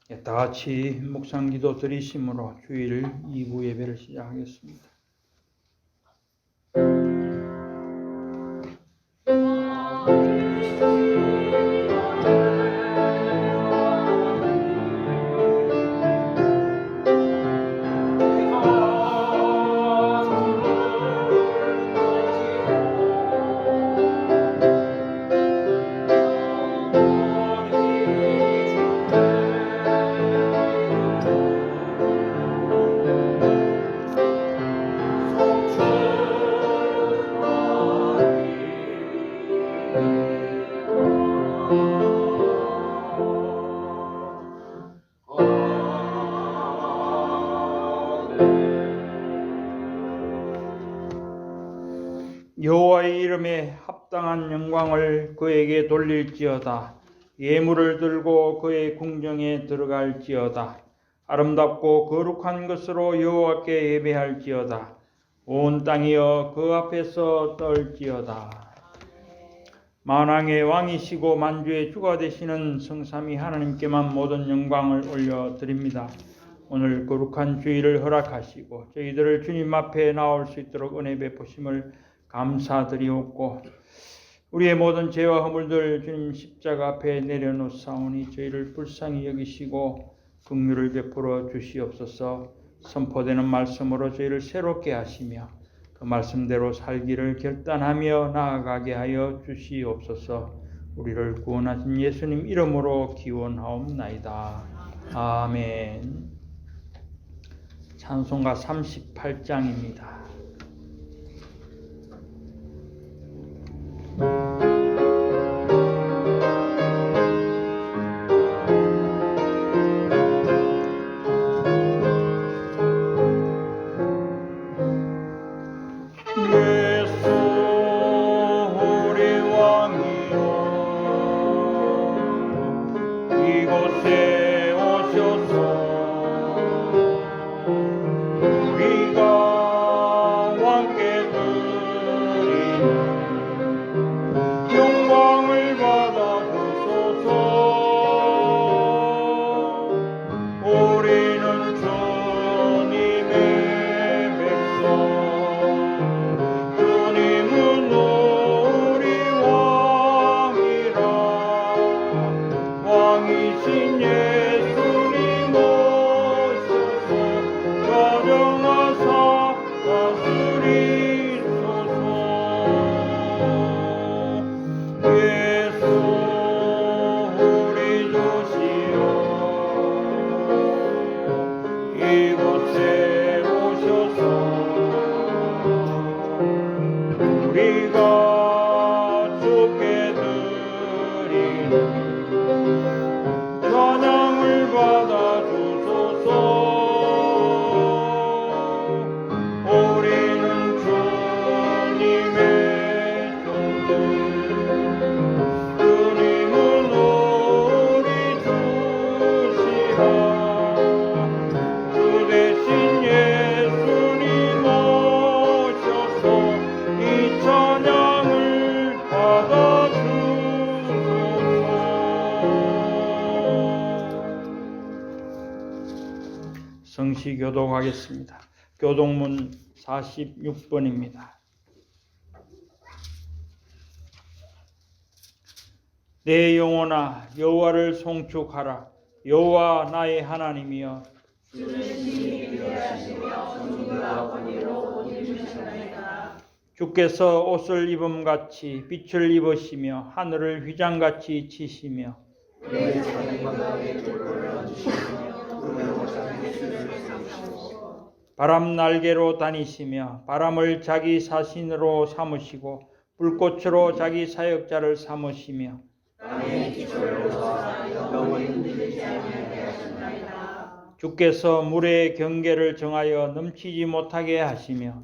다 같이 묵상기도 드리심으로 주일 2부 예배를 시작하겠습니다. 여호와의 이름에 합당한 영광을 그에게 돌릴지어다. 예물을 들고 그의 궁정에 들어갈지어다. 아름답고 거룩한 것으로 여호와께 예배할지어다. 온 땅이여 그 앞에서 떨지어다. 만왕의 왕이시고 만주의 주가 되시는 성삼위 하나님께만 모든 영광을 올려드립니다. 오늘 거룩한 주일을 허락하시고 저희들을 주님 앞에 나올 수 있도록 은혜 베푸심을 감사드리옵고, 우리의 모든 죄와 허물들 주님 십자가 앞에 내려놓사오니 저희를 불쌍히 여기시고 긍휼을 베풀어 주시옵소서. 선포되는 말씀으로 저희를 새롭게 하시며 그 말씀대로 살기를 결단하며 나아가게 하여 주시옵소서. 우리를 구원하신 예수님 이름으로 기원하옵나이다. 아멘. 찬송가 38장입니다. 성시 교독하겠습니다. 교독문 46번입니다. 내 영혼아 여호와를 송축하라. 여호와 나의 하나님이여 주께서 옷을 입음같이 빛을 입으시며 하늘을 휘장같이 치시며 바람 날개로 다니시며 바람을 자기 사신으로 삼으시고 불꽃으로 자기 사역자를 삼으시며 주께서 물의 경계를 정하여 넘치지 못하게 하시며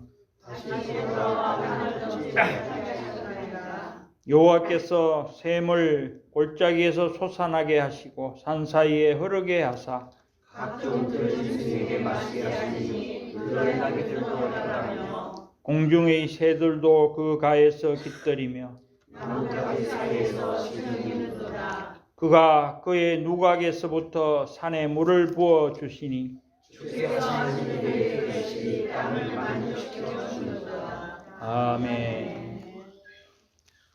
여호와께서 샘을 골짜기에서 솟아나게 하시고 산 사이에 흐르게 하사 각종 들짐승에게 마시게 하시니 물러의 나귀들도 따라하며 공중의 새들도 그 가에서 깃들이며 나뭇가지 사이에서 시들이 흐르더라. 그가 그의 누각에서부터 산에 물을 부어 주시니 주께서 하늘에 계시니 땅을 만족시켜 주시는도다. 아멘.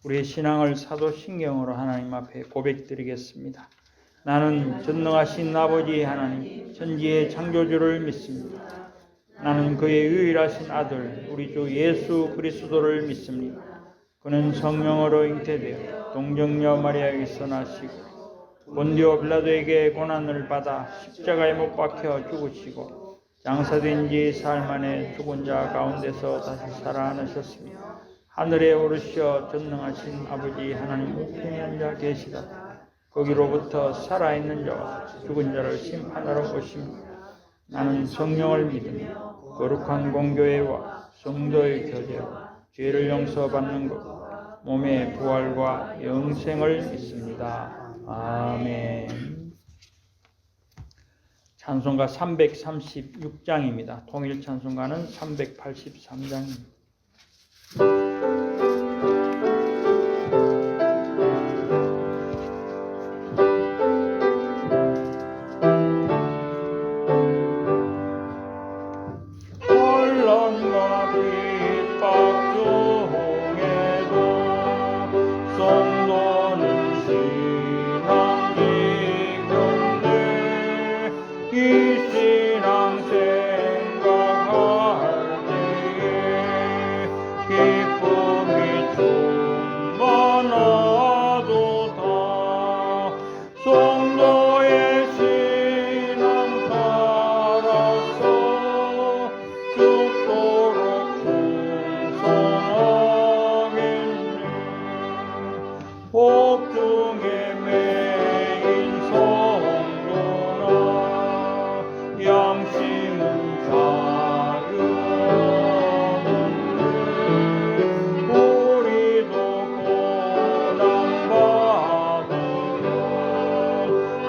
우리의 신앙을 사도신경으로 하나님 앞에 고백드리겠습니다. 나는 전능하신 아버지 하나님, 천지의 창조주를 믿습니다. 나는 그의 유일하신 아들, 우리 주 예수 그리스도를 믿습니다. 그는 성령으로 잉태되어 동정녀 마리아에게서 나시고 본디오 빌라도에게 고난을 받아 십자가에 못 박혀 죽으시고 장사된 지 사흘 만에 죽은 자 가운데서 다시 살아나셨습니다. 하늘에 오르셔 전능하신 아버지 하나님 우편에 앉아 계시다. 거기로부터 살아있는 자와 죽은 자를 심판하러 오십니다. 나는 성령을 믿으며 거룩한 공교회와 성도의 교제와 죄를 용서받는 것, 몸의 부활과 영생을 믿습니다. 아멘. 찬송가 336장입니다. 통일 찬송가는 383장입니다. 혼란과 핍박 중에도 성도는 신앙 지켰네. 이 신앙 생각할 때에 기쁨이 충만하도다. 성도의 신앙 따라서 죽도록 충성하겠네. 복중에 매인 성도나 양심은 자유없네. 우리도 고난받으면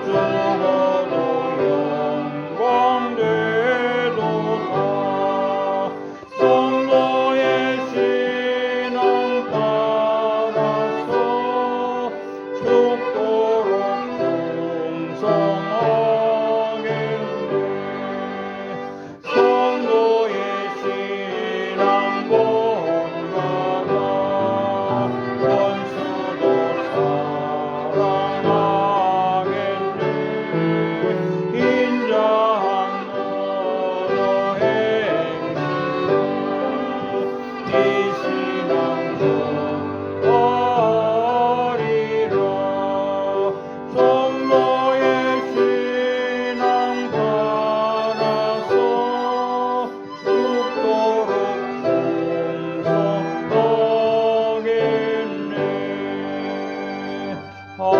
죽어도 영광되도다. 성도의 신앙 따라서 죽도록 충성하겠네. 성도의 신앙 본받아 원수도 사랑하겠네. 인자한 너의 행실로 이 신앙 전하리라. 성도의 신앙 따라서 죽도록 충성하겠네. 아멘.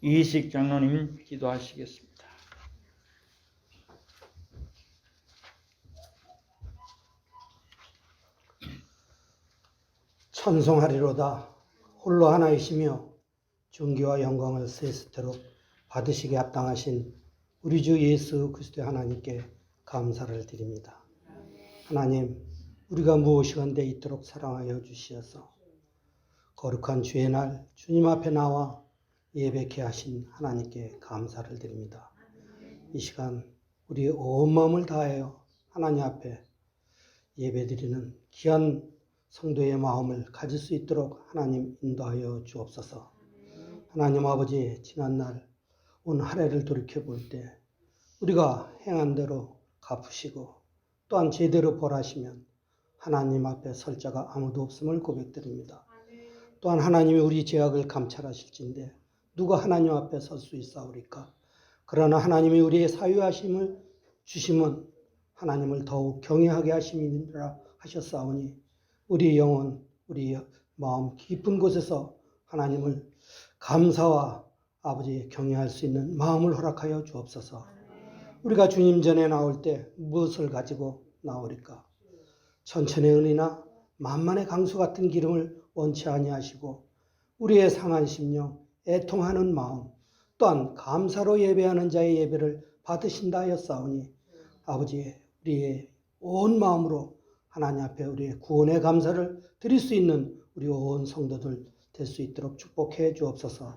이식 장로님 기도하시겠습니다. 찬송하리로다. 홀로 하나이시며 존귀와 영광을 세스대로 받으시게 합당하신 우리 주 예수 그리스도의 하나님께 감사를 드립니다. 하나님, 우리가 무엇이건대 있도록 사랑하여 주시어서 거룩한 주의 날 주님 앞에 나와 예배케 하신 하나님께 감사를 드립니다. 이 시간 우리의 온 마음을 다하여 하나님 앞에 예배드리는 귀한 성도의 마음을 가질 수 있도록 하나님 인도하여 주옵소서. 하나님 아버지, 지난날 온 한 해를 돌이켜볼 때 우리가 행한 대로 갚으시고 또한 제대로 벌하시면 하나님 앞에 설 자가 아무도 없음을 고백드립니다. 또한 하나님이 우리 죄악을 감찰하실진데 누가 하나님 앞에 설 수 있사오리까? 그러나 하나님이 우리의 사유하심을 주심은 하나님을 더욱 경외하게 하심이라 하셨사오니 우리 영혼, 우리 마음 깊은 곳에서 하나님을 감사와 아버지 경외할 수 있는 마음을 허락하여 주옵소서. 우리가 주님 전에 나올 때 무엇을 가지고 나오리까? 천천의 은이나 만만의 강수 같은 기름을 원치 아니하시고 우리의 상한 심령, 애통하는 마음, 또한 감사로 예배하는 자의 예배를 받으신다 하였사오니 아버지, 우리의 온 마음으로 하나님 앞에 우리의 구원의 감사를 드릴 수 있는 우리 온 성도들 될 수 있도록 축복해 주옵소서.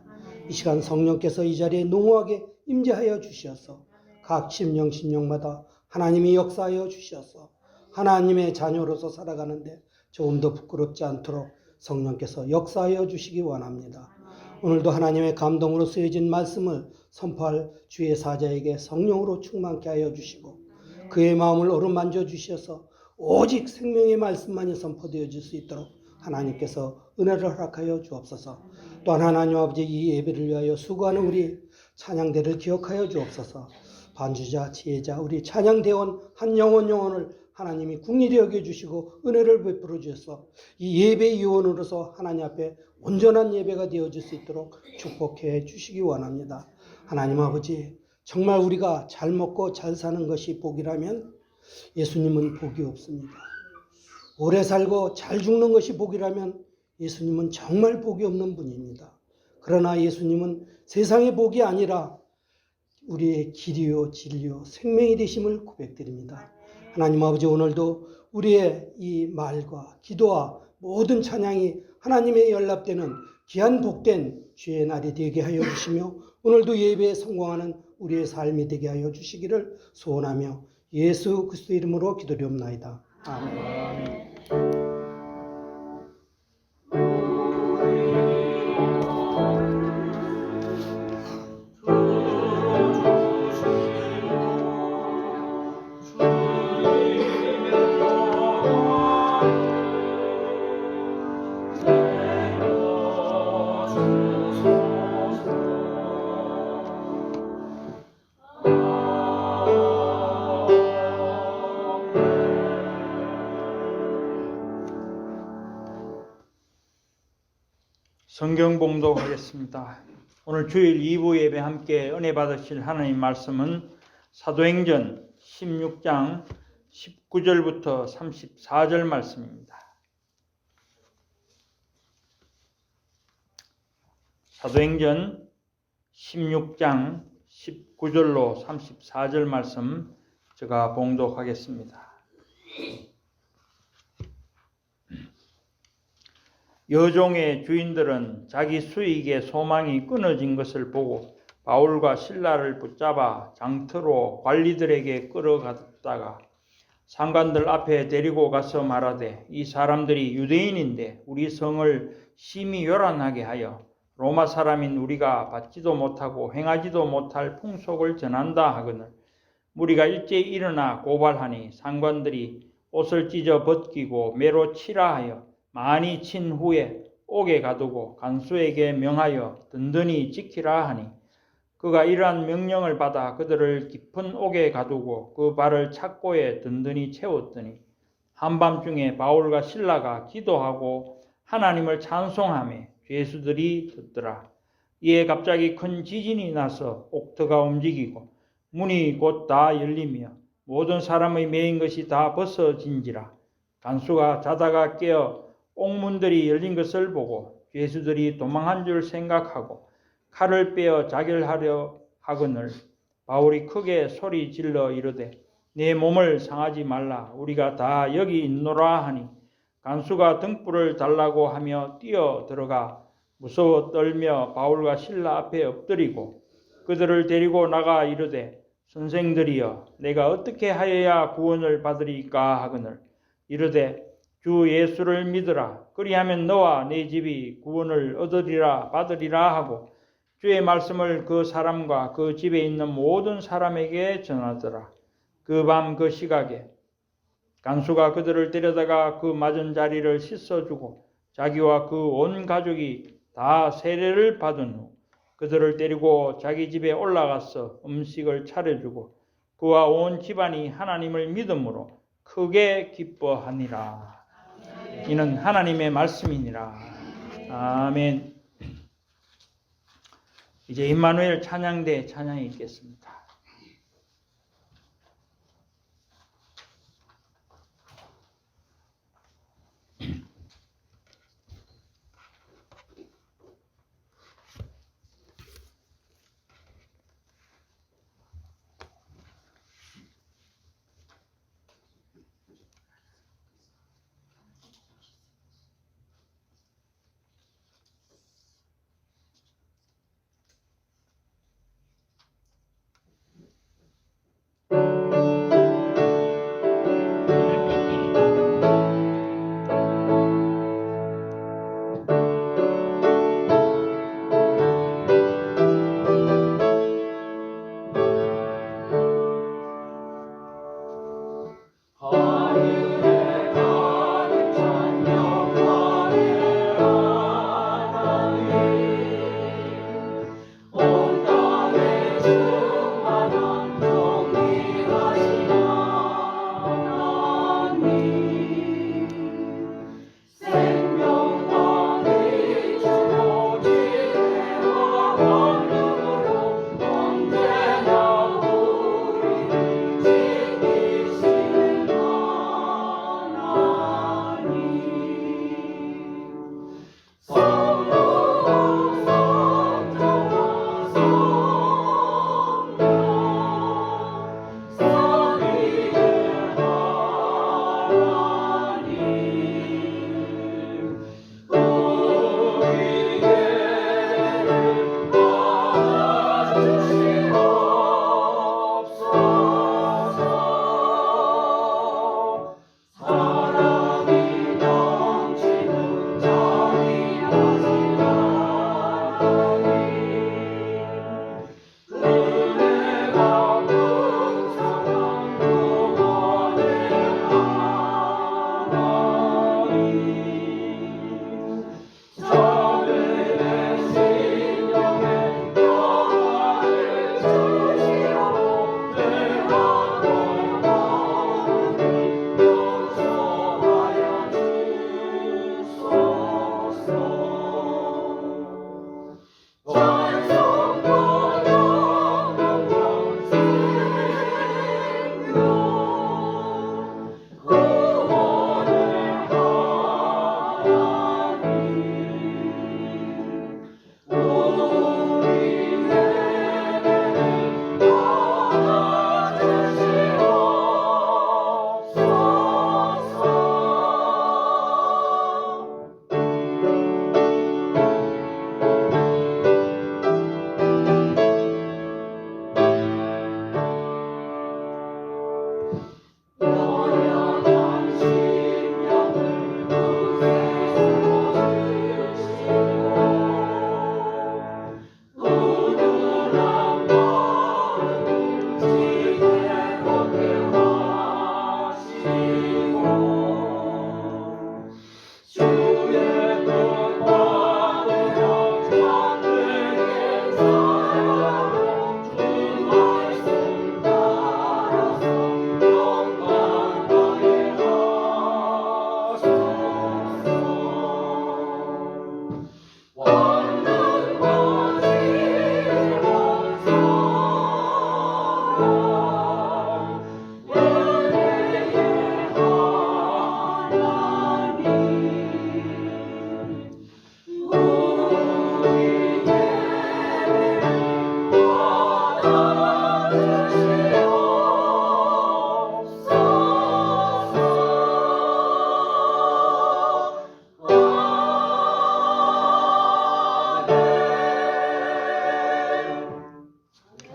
이 시간 성령께서 이 자리에 농후하게 임재하여 주시어서 각 심령마다 하나님이 역사하여 주시어서 하나님의 자녀로서 살아가는데 조금 더 부끄럽지 않도록 성령께서 역사하여 주시기 원합니다. 오늘도 하나님의 감동으로 쓰여진 말씀을 선포할 주의 사자에게 성령으로 충만케 하여 주시고 그의 마음을 어루만져 주셔서 오직 생명의 말씀만이 선포되어질 수 있도록 하나님께서 은혜를 허락하여 주옵소서. 또한 하나님 아버지 이 예배를 위하여 수고하는 우리 찬양대를 기억하여 주옵소서. 반주자, 지혜자, 우리 찬양대원 한 영혼을 하나님이 긍휼히 여겨주시고 은혜를 베풀어 주셔서 이 예배 요원으로서 하나님 앞에 온전한 예배가 되어질 수 있도록 축복해 주시기 원합니다. 하나님 아버지, 정말 우리가 잘 먹고 잘 사는 것이 복이라면 예수님은 복이 없습니다. 오래 살고 잘 죽는 것이 복이라면 예수님은 정말 복이 없는 분입니다. 그러나 예수님은 세상의 복이 아니라 우리의 길이요 진리요 생명이 되심을 고백드립니다. 하나님 아버지, 오늘도 우리의 이 말과 기도와 모든 찬양이 하나님의 연락되는 귀한 복된 주의 날이 되게 하여 주시며 오늘도 예배에 성공하는 우리의 삶이 되게 하여 주시기를 소원하며 예수 그리스도 이름으로 기도드리옵나이다. 아멘. 성경 봉독하겠습니다. 오늘 주일 2부 예배 함께 은혜 받으실 하나님 말씀은 사도행전 16장 19절부터 34절 말씀입니다. 사도행전 16장 19절로 34절 말씀 제가 봉독하겠습니다. 여종의 주인들은 자기 수익의 소망이 끊어진 것을 보고 바울과 실라를 붙잡아 장터로 관리들에게 끌어갔다가 상관들 앞에 데리고 가서 말하되 이 사람들이 유대인인데 우리 성을 심히 요란하게 하여 로마 사람인 우리가 받지도 못하고 행하지도 못할 풍속을 전한다 하거늘 무리가 일제히 일어나 고발하니 상관들이 옷을 찢어 벗기고 매로 치라 하여 많이 친 후에 옥에 가두고 간수에게 명하여 든든히 지키라 하니 그가 이러한 명령을 받아 그들을 깊은 옥에 가두고 그 발을 착고에 든든히 채웠더니 한밤중에 바울과 실라가 기도하고 하나님을 찬송하며 죄수들이 듣더라. 이에 갑자기 큰 지진이 나서 옥터가 움직이고 문이 곧 다 열리며 모든 사람의 매인 것이 다 벗어진지라. 간수가 자다가 깨어 옥문들이 열린 것을 보고 죄수들이 도망한 줄 생각하고 칼을 빼어 자결하려 하거늘 바울이 크게 소리 질러 이르되 내 몸을 상하지 말라 우리가 다 여기 있노라 하니 간수가 등불을 달라고 하며 뛰어 들어가 무서워 떨며 바울과 실라 앞에 엎드리고 그들을 데리고 나가 이르되 선생들이여 내가 어떻게 하여야 구원을 받으리까 하거늘 이르되 주 예수를 믿으라. 그리하면 너와 네 집이 구원을 얻으리라 받으리라 하고 주의 말씀을 그 사람과 그 집에 있는 모든 사람에게 전하더라. 그 밤 그 시각에 간수가 그들을 데려다가 그 맞은 자리를 씻어주고 자기와 그 온 가족이 다 세례를 받은 후 그들을 데리고 자기 집에 올라가서 음식을 차려주고 그와 온 집안이 하나님을 믿음으로 크게 기뻐하니라. 이는 하나님의 말씀이니라. 아멘. 이제 임마누엘 찬양대 찬양이 있겠습니다.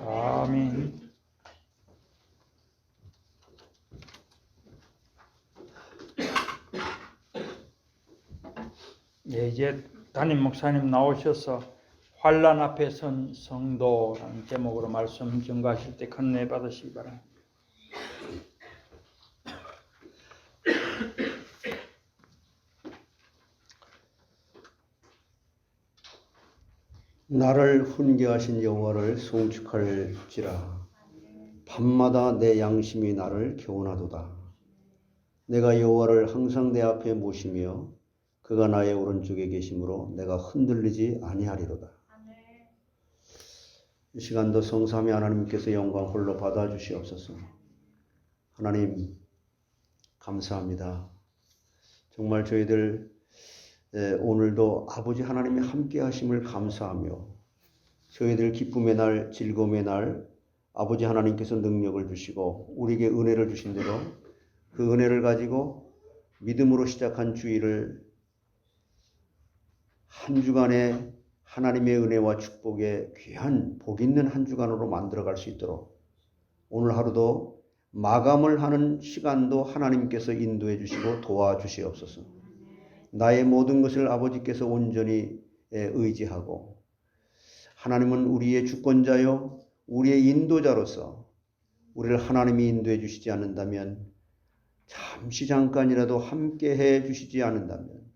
아멘. 예, 이제 담임 목사님 나오셔서 환란 앞에 선 성도라는 제목으로 말씀 전가하실 때 큰은혜 받으시기 바랍니다. 나를 훈계하신 여호와를 송축할지라. 밤마다 내 양심이 나를 교훈하도다. 내가 여호와를 항상 내 앞에 모시며 그가 나의 오른쪽에 계심으로 내가 흔들리지 아니하리로다. 이 시간도 성삼위 하나님께서 영광 홀로 받아주시옵소서. 하나님 감사합니다. 정말 저희들 오늘도 아버지 하나님의 함께 하심을 감사하며 저희들 기쁨의 날, 즐거움의 날 아버지 하나님께서 능력을 주시고 우리에게 은혜를 주신 대로 그 은혜를 가지고 믿음으로 시작한 주일을 한 주간의 하나님의 은혜와 축복에 귀한 복 있는 한 주간으로 만들어갈 수 있도록 오늘 하루도 마감을 하는 시간도 하나님께서 인도해 주시고 도와주시옵소서. 나의 모든 것을 아버지께서 온전히 의지하고 하나님은 우리의 주권자요 우리의 인도자로서 우리를 하나님이 인도해 주시지 않는다면 잠시 잠깐이라도 함께 해 주시지 않는다면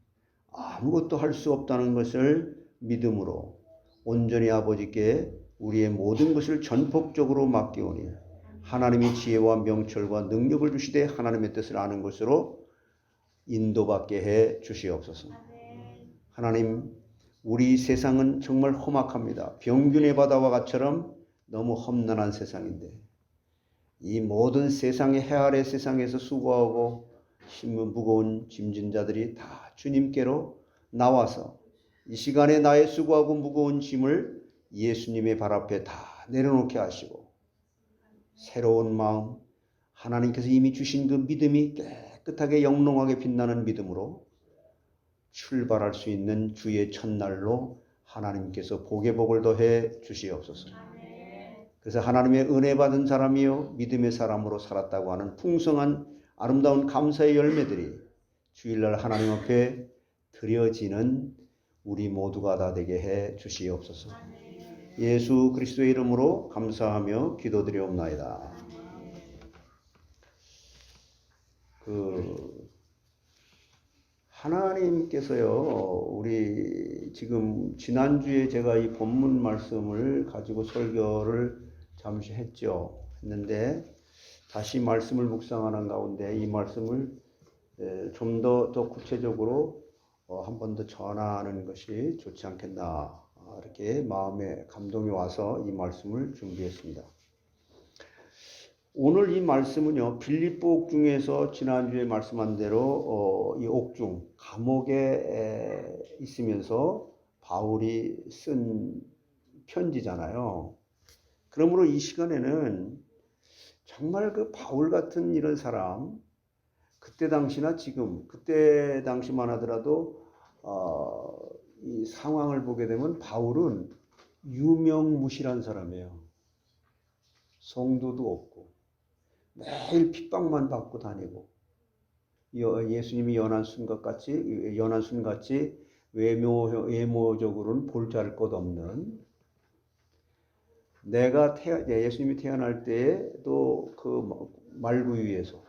아무것도 할 수 없다는 것을 믿음으로 온전히 아버지께 우리의 모든 것을 전폭적으로 맡기오니 하나님의 지혜와 명철과 능력을 주시되 하나님의 뜻을 아는 것으로 인도받게 해 주시옵소서. 하나님, 우리 세상은 정말 험악합니다. 병균의 바다와 같처럼 너무 험난한 세상인데 이 모든 세상의 해아래 세상에서 수고하고 힘은 무거운 짐진 자들이 다 주님께로 나와서 이 시간에 나의 수고하고 무거운 짐을 예수님의 발 앞에 다 내려놓게 하시고 새로운 마음, 하나님께서 이미 주신 그 믿음이 깨끗하게 영롱하게 빛나는 믿음으로 출발할 수 있는 주의 첫날로 하나님께서 복의 복을 더해 주시옵소서. 그래서 하나님의 은혜 받은 사람이요 믿음의 사람으로 살았다고 하는 풍성한 아름다운 감사의 열매들이 주일날 하나님 앞에 드려지는 우리 모두가 다 되게 해 주시옵소서. 예수 그리스도의 이름으로 감사하며 기도드리옵나이다. 하나님께서요, 우리 지금 지난주에 제가 이 본문 말씀을 가지고 설교를 잠시 했는데 다시 말씀을 묵상하는 가운데 이 말씀을 좀 더 구체적으로 한 번 더 전하는 것이 좋지 않겠나 이렇게 마음에 감동이 와서 이 말씀을 준비했습니다. 오늘 이 말씀은요, 빌립보 옥중에서 지난주에 말씀한 대로 이 옥중 감옥에 있으면서 바울이 쓴 편지잖아요. 그러므로 이 시간에는 정말 그 바울 같은 이런 사람, 그때 당시나 지금, 그때 당시만 하더라도 이 상황을 보게 되면 바울은 유명무실한 사람이에요. 성도도 없고 매일 핍박만 받고 다니고 예수님이 연한 순같이 외모적으로는 볼자를 것 없는, 내가 예수님이 태어날 때에도 그 말구유에서,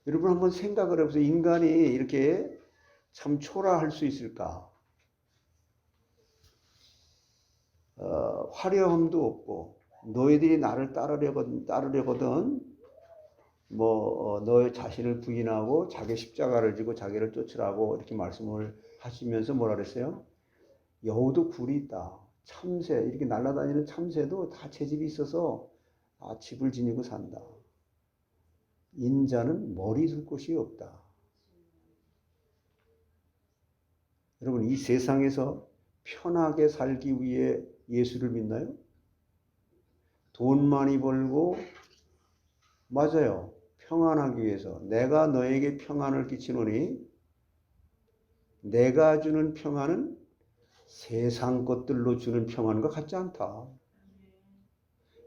여러분 한번 생각을 해보세요. 인간이 이렇게 참 초라할 수 있을까? 화려함도 없고, 너희들이 나를 따르려거든 너의 자신을 부인하고 자기 십자가를 지고 자기를 쫓으라고 이렇게 말씀을 하시면서 뭐라 그랬어요? 여우도 굴이 있다. 참새, 이렇게 날아다니는 참새도 다 채집이 있어서 집을 지니고 산다. 인자는 머리 둘 곳이 없다. 여러분, 이 세상에서 편하게 살기 위해 예수를 믿나요? 돈 많이 벌고, 맞아요, 평안하기 위해서. 내가 너에게 평안을 끼치노니 내가 주는 평안은 세상 것들로 주는 평안과 같지 않다.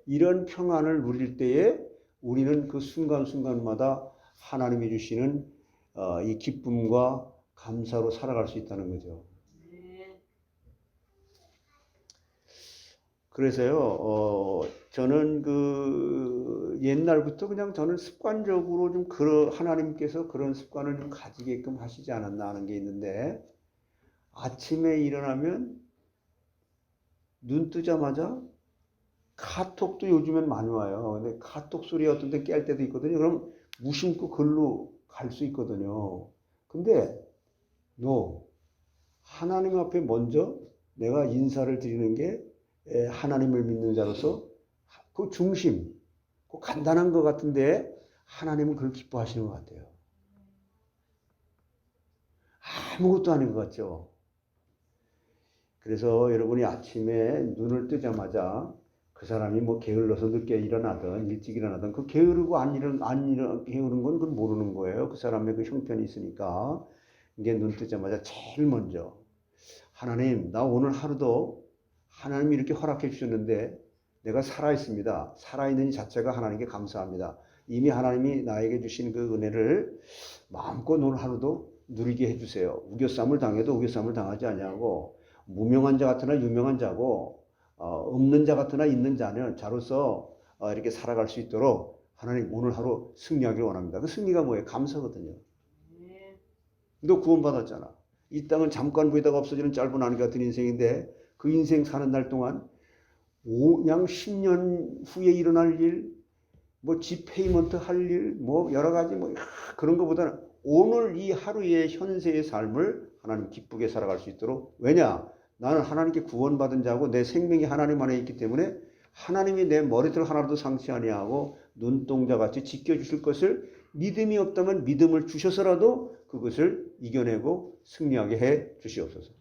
이런 평안을 누릴 때에 우리는 그 순간순간마다 하나님이 주시는 이 기쁨과 감사로 살아갈 수 있다는 거죠. 그래서요, 저는 그 옛날부터 그냥 저는 습관적으로 좀 하나님께서 그런 습관을 좀 가지게끔 하시지 않았나 하는 게 있는데, 아침에 일어나면 눈 뜨자마자 카톡도 요즘엔 많이 와요. 근데 카톡 소리 어떤 때 깰 때도 있거든요. 그럼 무심코 글로 갈 수 있거든요. 근데 하나님 앞에 먼저 내가 인사를 드리는 게 하나님을 믿는 자로서 그 중심, 그 간단한 것 같은데 하나님은 그걸 기뻐하시는 것 같아요. 아무것도 아닌 것 같죠. 그래서 여러분이 아침에 눈을 뜨자마자 그 사람이 뭐 게을러서 늦게 일어나든 일찍 일어나든 그 게으르고 게으른 건 그건 모르는 거예요. 그 사람의 그 형편이 있으니까. 이게 눈 뜨자마자 제일 먼저 하나님, 나 오늘 하루도 하나님이 이렇게 허락해 주셨는데 내가 살아있습니다. 살아있는 자체가 하나님께 감사합니다. 이미 하나님이 나에게 주신 그 은혜를 마음껏 오늘 하루도 누리게 해주세요. 우겨쌈을 당해도 우겨쌈을 당하지 아니하고, 무명한 자 같으나 유명한 자고, 없는 자 같으나 있는 자로서 이렇게 살아갈 수 있도록 하나님 오늘 하루 승리하길 원합니다. 그 승리가 뭐예요? 감사거든요. 너 구원받았잖아. 이 땅은 잠깐 보이다가 없어지는 짧은 안개 같은 인생인데, 그 인생 사는 날 동안 그냥 10년 후에 일어날 일, 뭐 집페이먼트 할 일, 뭐 여러 가지 그런 것보다는 오늘 이 하루의 현세의 삶을 하나님 기쁘게 살아갈 수 있도록. 왜냐? 나는 하나님께 구원받은 자고 내 생명이 하나님 안에 있기 때문에 하나님이 내 머리털 하나도 상치 아니하고 눈동자같이 지켜주실 것을, 믿음이 없다면 믿음을 주셔서라도 그것을 이겨내고 승리하게 해 주시옵소서.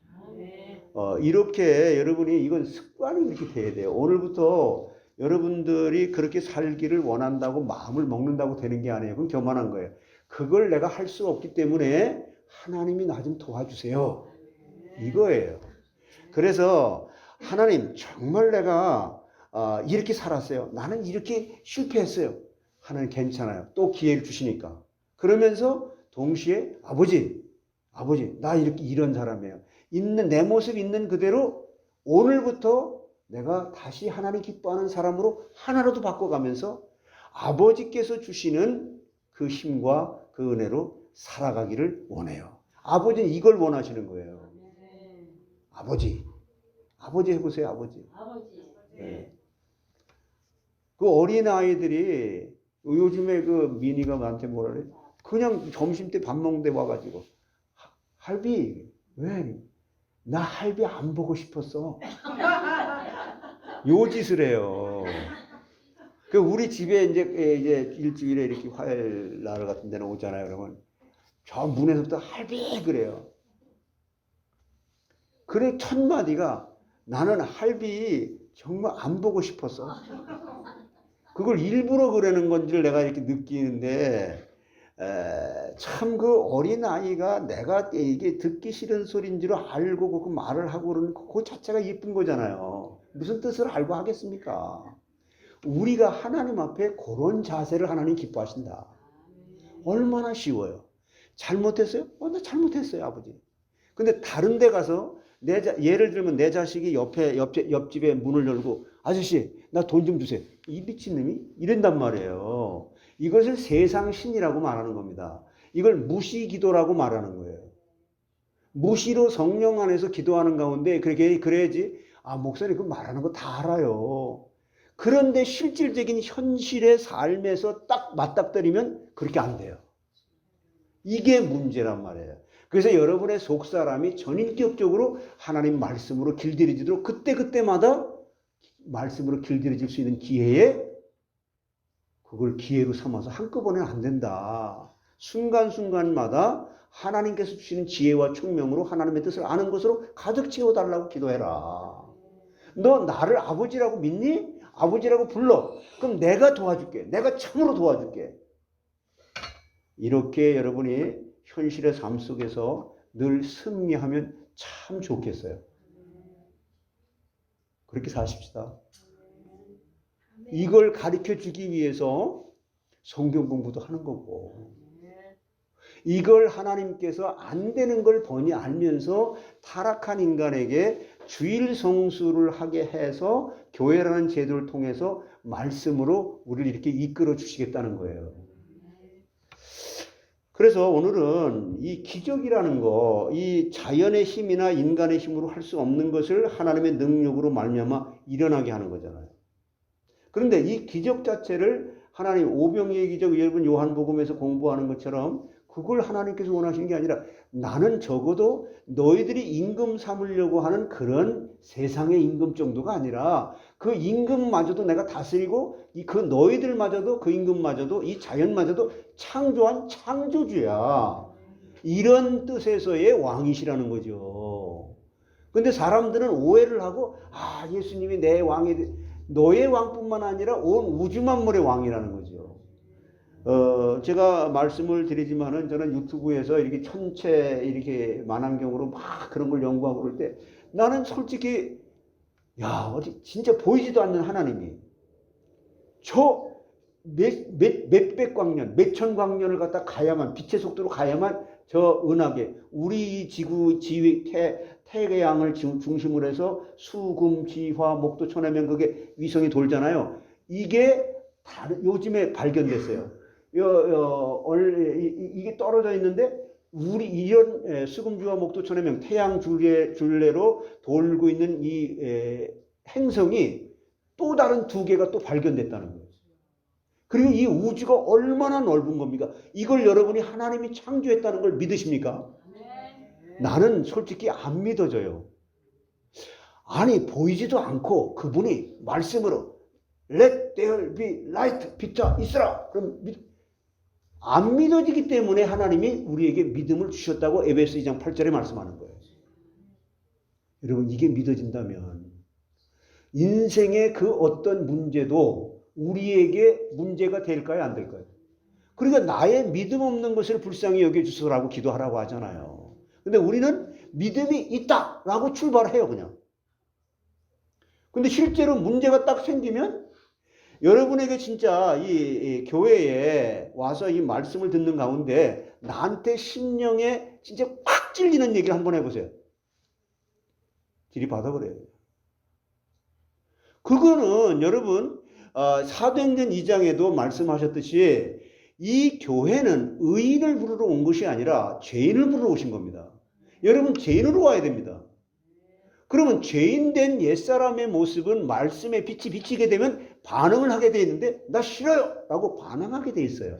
이렇게 여러분이, 이건 습관이 이렇게 돼야 돼요. 오늘부터 여러분들이 그렇게 살기를 원한다고 마음을 먹는다고 되는 게 아니에요. 그건 교만한 거예요. 그걸 내가 할 수 없기 때문에 하나님이 나 좀 도와주세요, 이거예요. 그래서 하나님, 정말 내가 이렇게 살았어요. 나는 이렇게 실패했어요. 하나님 괜찮아요. 또 기회를 주시니까. 그러면서 동시에 아버지 나 이런 사람이에요. 내 모습 있는 그대로 오늘부터 내가 다시 하나님 기뻐하는 사람으로 하나라도 바꿔가면서 아버지께서 주시는 그 힘과 그 은혜로 살아가기를 원해요. 아버지는 이걸 원하시는 거예요. 아버지 해보세요. 아버지. 네. 그 어린 아이들이 요즘에 그 미니가 나한테 뭐라 그래? 그냥 점심때 밥 먹는데 와가지고 할비, 왜? 나 할비 안 보고 싶었어. 요 짓을 해요. 그 우리 집에 이제 일주일에 이렇게 화요일 날 같은 데는 오잖아요. 그러면 저 문에서부터 할비 그래요. 그래 첫 마디가 나는 할비 정말 안 보고 싶었어. 그걸 일부러 그러는 건지를 내가 이렇게 느끼는데 참 그 어린 아이가 내가 이게 듣기 싫은 소리인 줄 알고 그 말을 하고 그러는 그 자체가 예쁜 거잖아요. 무슨 뜻을 알고 하겠습니까? 우리가 하나님 앞에 그런 자세를 하나님 기뻐하신다. 얼마나 쉬워요. 잘못했어요? 나 잘못했어요, 아버지. 근데 다른 데 가서 예를 들면 내 자식이 옆집에 문을 열고 아저씨 나 돈 좀 주세요. 이 미친놈이 이런단 말이에요. 이것을 세상 신이라고 말하는 겁니다. 이걸 무시 기도라고 말하는 거예요. 무시로 성령 안에서 기도하는 가운데 그래야지 목사님 그 말하는 거 다 알아요. 그런데 실질적인 현실의 삶에서 딱 맞닥뜨리면 그렇게 안 돼요. 이게 문제란 말이에요. 그래서 여러분의 속사람이 전인격적으로 하나님 말씀으로 길들여지도록 그때그때마다 말씀으로 길들여질 수 있는 기회에 그걸 기회로 삼아서 한꺼번에 안 된다. 순간순간마다 하나님께서 주시는 지혜와 총명으로 하나님의 뜻을 아는 것으로 가득 채워달라고 기도해라. 너 나를 아버지라고 믿니? 아버지라고 불러. 그럼 내가 도와줄게. 내가 참으로 도와줄게. 이렇게 여러분이 현실의 삶 속에서 늘 승리하면 참 좋겠어요. 그렇게 사십시다. 이걸 가르쳐 주기 위해서 성경 공부도 하는 거고, 이걸 하나님께서 안 되는 걸 뻔히 알면서 타락한 인간에게 주일 성수를 하게 해서 교회라는 제도를 통해서 말씀으로 우리를 이렇게 이끌어 주시겠다는 거예요. 그래서 오늘은 이 기적이라는 거, 이 자연의 힘이나 인간의 힘으로 할 수 없는 것을 하나님의 능력으로 말미암아 일어나게 하는 거잖아요. 그런데 이 기적 자체를 하나님 오병이의 기적, 여러분 요한복음에서 공부하는 것처럼 그걸 하나님께서 원하시는 게 아니라 나는 적어도 너희들이 임금 삼으려고 하는 그런 세상의 임금 정도가 아니라 그 임금마저도 내가 다스리고 그 너희들마저도 그 임금마저도 이 자연마저도 창조한 창조주야. 이런 뜻에서의 왕이시라는 거죠. 근데 사람들은 오해를 하고 예수님이 내 왕이 너의 왕뿐만 아니라 온 우주 만물의 왕이라는 거죠. 제가 말씀을 드리지만은 저는 유튜브에서 이렇게 천체 이렇게 만환경으로 막 그런 걸 연구하고 그럴 때 나는 솔직히 어디 진짜 보이지도 않는 하나님이 저 몇백 광년, 몇천 광년을 갖다 가야만 빛의 속도로 가야만 저 은하계 우리 지구 태양을 중심으로 해서 수금, 지화, 목도, 천해명 그게 위성이 돌잖아요. 이게 요즘에 발견됐어요. 이게 떨어져 있는데 우리 이런 수금주와 목도, 천해명 태양 줄레로 돌고 있는 이 행성이 또 다른 두 개가 또 발견됐다는 거예요. 그리고 이 우주가 얼마나 넓은 겁니까? 이걸 여러분이 하나님이 창조했다는 걸 믿으십니까? 나는 솔직히 안 믿어져요. 아니 보이지도 않고 그분이 말씀으로 Let there be light, 빛자 있으라. 그럼 안 믿어지기 때문에 하나님이 우리에게 믿음을 주셨다고 에베소 2장 8절에 말씀하는 거예요. 여러분 이게 믿어진다면 인생의 그 어떤 문제도 우리에게 문제가 될까요? 안 될까요? 그러니까 나의 믿음 없는 것을 불쌍히 여겨주소라고 기도하라고 하잖아요. 근데 우리는 믿음이 있다라고 출발해요 그냥. 근데 실제로 문제가 딱 생기면 여러분에게 진짜 이 교회에 와서 이 말씀을 듣는 가운데 나한테 심령에 진짜 팍 찔리는 얘기를 한번 해보세요. 들이받아버려요. 그거는 여러분 사도행전 2장에도 말씀하셨듯이 이 교회는 의인을 부르러 온 것이 아니라 죄인을 부르러 오신 겁니다. 여러분 죄인으로 와야 됩니다. 그러면 죄인된 옛사람의 모습은 말씀의 빛이 비치게 되면 반응을 하게 돼 있는데 나 싫어요 라고 반응하게 돼 있어요.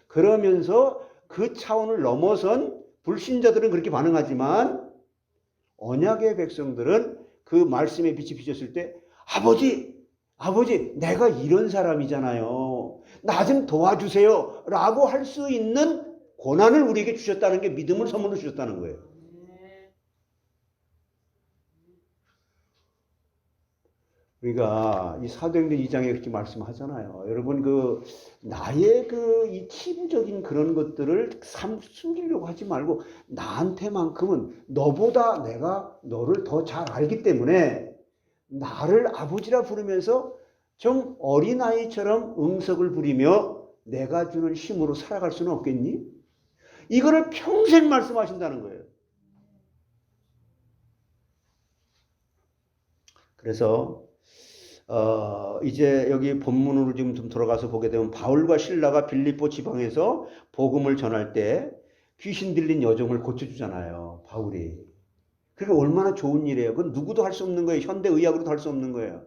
그러면서 그 차원을 넘어선 불신자들은 그렇게 반응하지만 언약의 백성들은 그 말씀에 빛이 비쳤을 때 아버지, 내가 이런 사람이잖아요. 나 좀 도와주세요. 라고 할 수 있는 고난을 우리에게 주셨다는 게 믿음을 선물로 주셨다는 거예요. 우리가 이 사도행전 2장에 그렇게 말씀하잖아요. 여러분 나의 이 치부적인 그런 것들을 숨기려고 하지 말고 나한테만큼은 너보다 내가 너를 더 잘 알기 때문에 나를 아버지라 부르면서 좀 어린아이처럼 응석을 부리며 내가 주는 힘으로 살아갈 수는 없겠니? 이거를 평생 말씀하신다는 거예요. 그래서 이제 여기 본문으로 지금 좀 들어가서 보게 되면 바울과 실라가 빌립보 지방에서 복음을 전할 때 귀신 들린 여종을 고쳐주잖아요. 바울이. 그게 얼마나 좋은 일이에요. 그건 누구도 할 수 없는 거예요. 현대의학으로도 할 수 없는 거예요.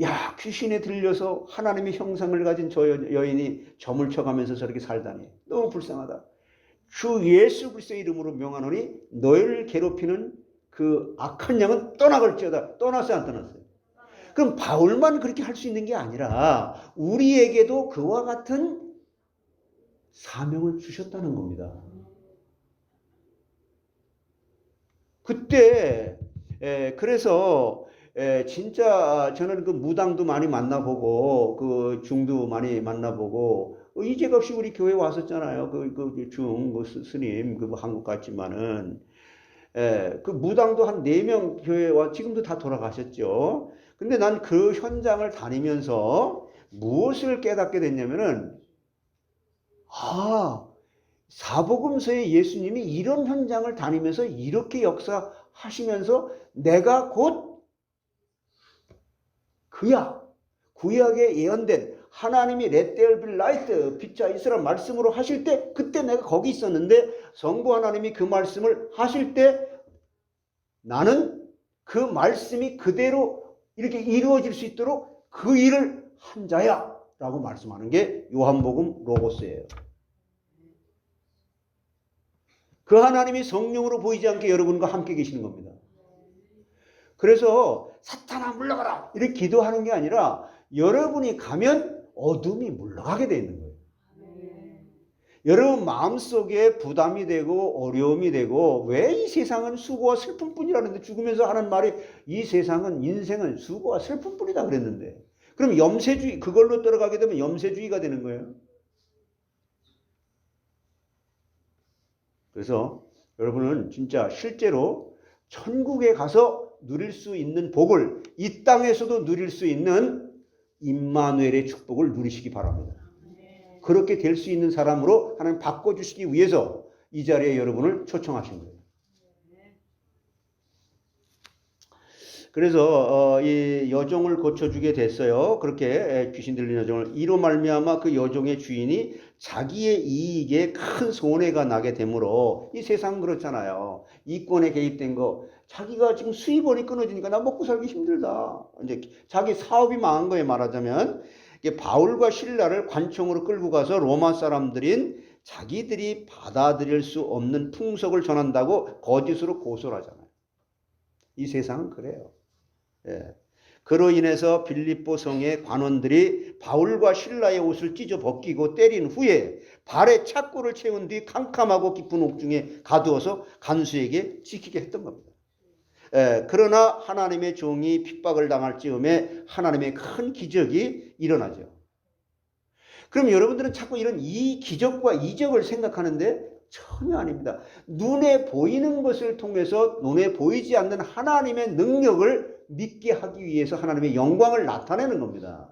야, 귀신에 들려서 하나님의 형상을 가진 저 여인이 점을 쳐가면서 저렇게 살다니. 너무 불쌍하다. 주 예수 그리스도의 이름으로 명하노니 너희를 괴롭히는 그 악한 영은 떠나갈지어다. 떠났어요, 안 떠났어요? 그럼 바울만 그렇게 할 수 있는 게 아니라 우리에게도 그와 같은 사명을 주셨다는 겁니다. 그때 그래서 진짜 저는 그 무당도 많이 만나보고 그 중도 많이 만나보고 이제가 없이 우리 교회 왔었잖아요. 스님 한국 같지만은 그 무당도 한 4명 교회에 와 지금도 다 돌아가셨죠. 근데 난 그 현장을 다니면서 무엇을 깨닫게 됐냐면은 사복음서의 예수님이 이런 현장을 다니면서 이렇게 역사하시면서 내가 곧 구약에 예언된 하나님이 Let there be light, 빛자 있으라 말씀으로 하실 때 그때 내가 거기 있었는데 성부 하나님이 그 말씀을 하실 때 나는 그 말씀이 그대로 이렇게 이루어질 수 있도록 그 일을 한 자야 라고 말씀하는 게 요한복음 로고스예요. 그 하나님이 성령으로 보이지 않게 여러분과 함께 계시는 겁니다. 그래서 사탄아 물러가라 이렇게 기도하는 게 아니라 여러분이 가면 어둠이 물러가게 되어 있는 거예요. 여러분 마음속에 부담이 되고 어려움이 되고 왜 이 세상은 수고와 슬픔뿐이라는데 죽으면서 하는 말이 이 세상은 인생은 수고와 슬픔뿐이다 그랬는데 그럼 염세주의 그걸로 들어가게 되면 염세주의가 되는 거예요. 그래서 여러분은 진짜 실제로 천국에 가서 누릴 수 있는 복을 이 땅에서도 누릴 수 있는 임마누엘의 축복을 누리시기 바랍니다. 그렇게 될 수 있는 사람으로 하나님 바꿔주시기 위해서 이 자리에 여러분을 초청하신 거예요. 그래서 이 여종을 고쳐주게 됐어요. 그렇게 귀신 들린 여종을 이로 말미암아 그 여종의 주인이 자기의 이익에 큰 손해가 나게 되므로 이 세상은 그렇잖아요. 이권에 개입된 거 자기가 지금 수입원이 끊어지니까 나 먹고 살기 힘들다. 이제 자기 사업이 망한 거에 말하자면 바울과 실라를 관청으로 끌고 가서 로마 사람들인 자기들이 받아들일 수 없는 풍속을 전한다고 거짓으로 고소를 하잖아요. 이 세상은 그래요. 그로 인해서 빌립보 성의 관원들이 바울과 실라의 옷을 찢어 벗기고 때린 후에 발에 착고를 채운 뒤 캄캄하고 깊은 옥중에 가두어서 간수에게 지키게 했던 겁니다. 그러나 하나님의 종이 핍박을 당할 즈음에 하나님의 큰 기적이 일어나죠. 그럼 여러분들은 자꾸 이 기적과 이적을 생각하는데 전혀 아닙니다. 눈에 보이는 것을 통해서 눈에 보이지 않는 하나님의 능력을 믿게 하기 위해서 하나님의 영광을 나타내는 겁니다.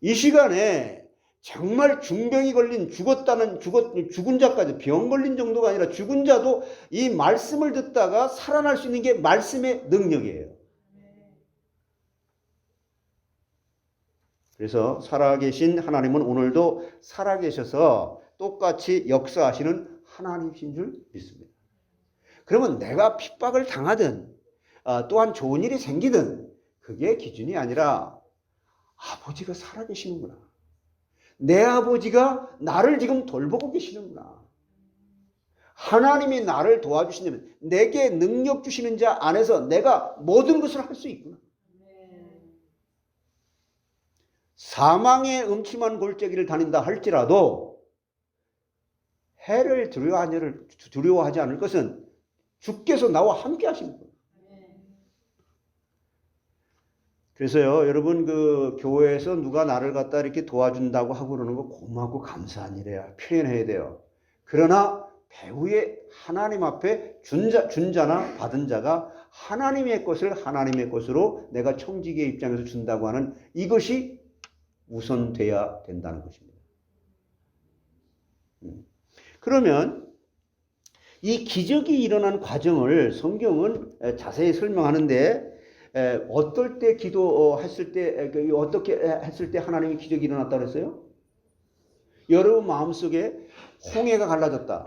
이 시간에 정말 중병이 걸린 죽은 자까지 병 걸린 정도가 아니라 죽은 자도 이 말씀을 듣다가 살아날 수 있는 게 말씀의 능력이에요. 그래서 살아계신 하나님은 오늘도 살아계셔서 똑같이 역사하시는 하나님이신 줄 믿습니다. 그러면 내가 핍박을 당하든 또한 좋은 일이 생기든 그게 기준이 아니라 아버지가 살아계시는구나. 내 아버지가 나를 지금 돌보고 계시는구나. 하나님이 나를 도와주신다면 내게 능력 주시는 자 안에서 내가 모든 것을 할 수 있구나. 사망의 음침한 골짜기를 다닌다 할지라도 해를 두려워하지 않을 것은 주께서 나와 함께 하시는 거예요. 그래서요, 여러분, 그 교회에서 누가 나를 갖다 이렇게 도와준다고 하고 그러는 거 고맙고 감사한 일이야. 표현해야 돼요. 그러나 배후에 하나님 앞에 준 자나 받은 자가 하나님의 것을 하나님의 것으로 내가 청지기의 입장에서 준다고 하는 이것이 우선돼야 된다는 것입니다. 그러면 이 기적이 일어난 과정을 성경은 자세히 설명하는데 어떨 때 기도했을 때 어떻게 했을 때 하나님의 기적이 일어났다고 했어요? 여러분 마음속에 홍해가 갈라졌다.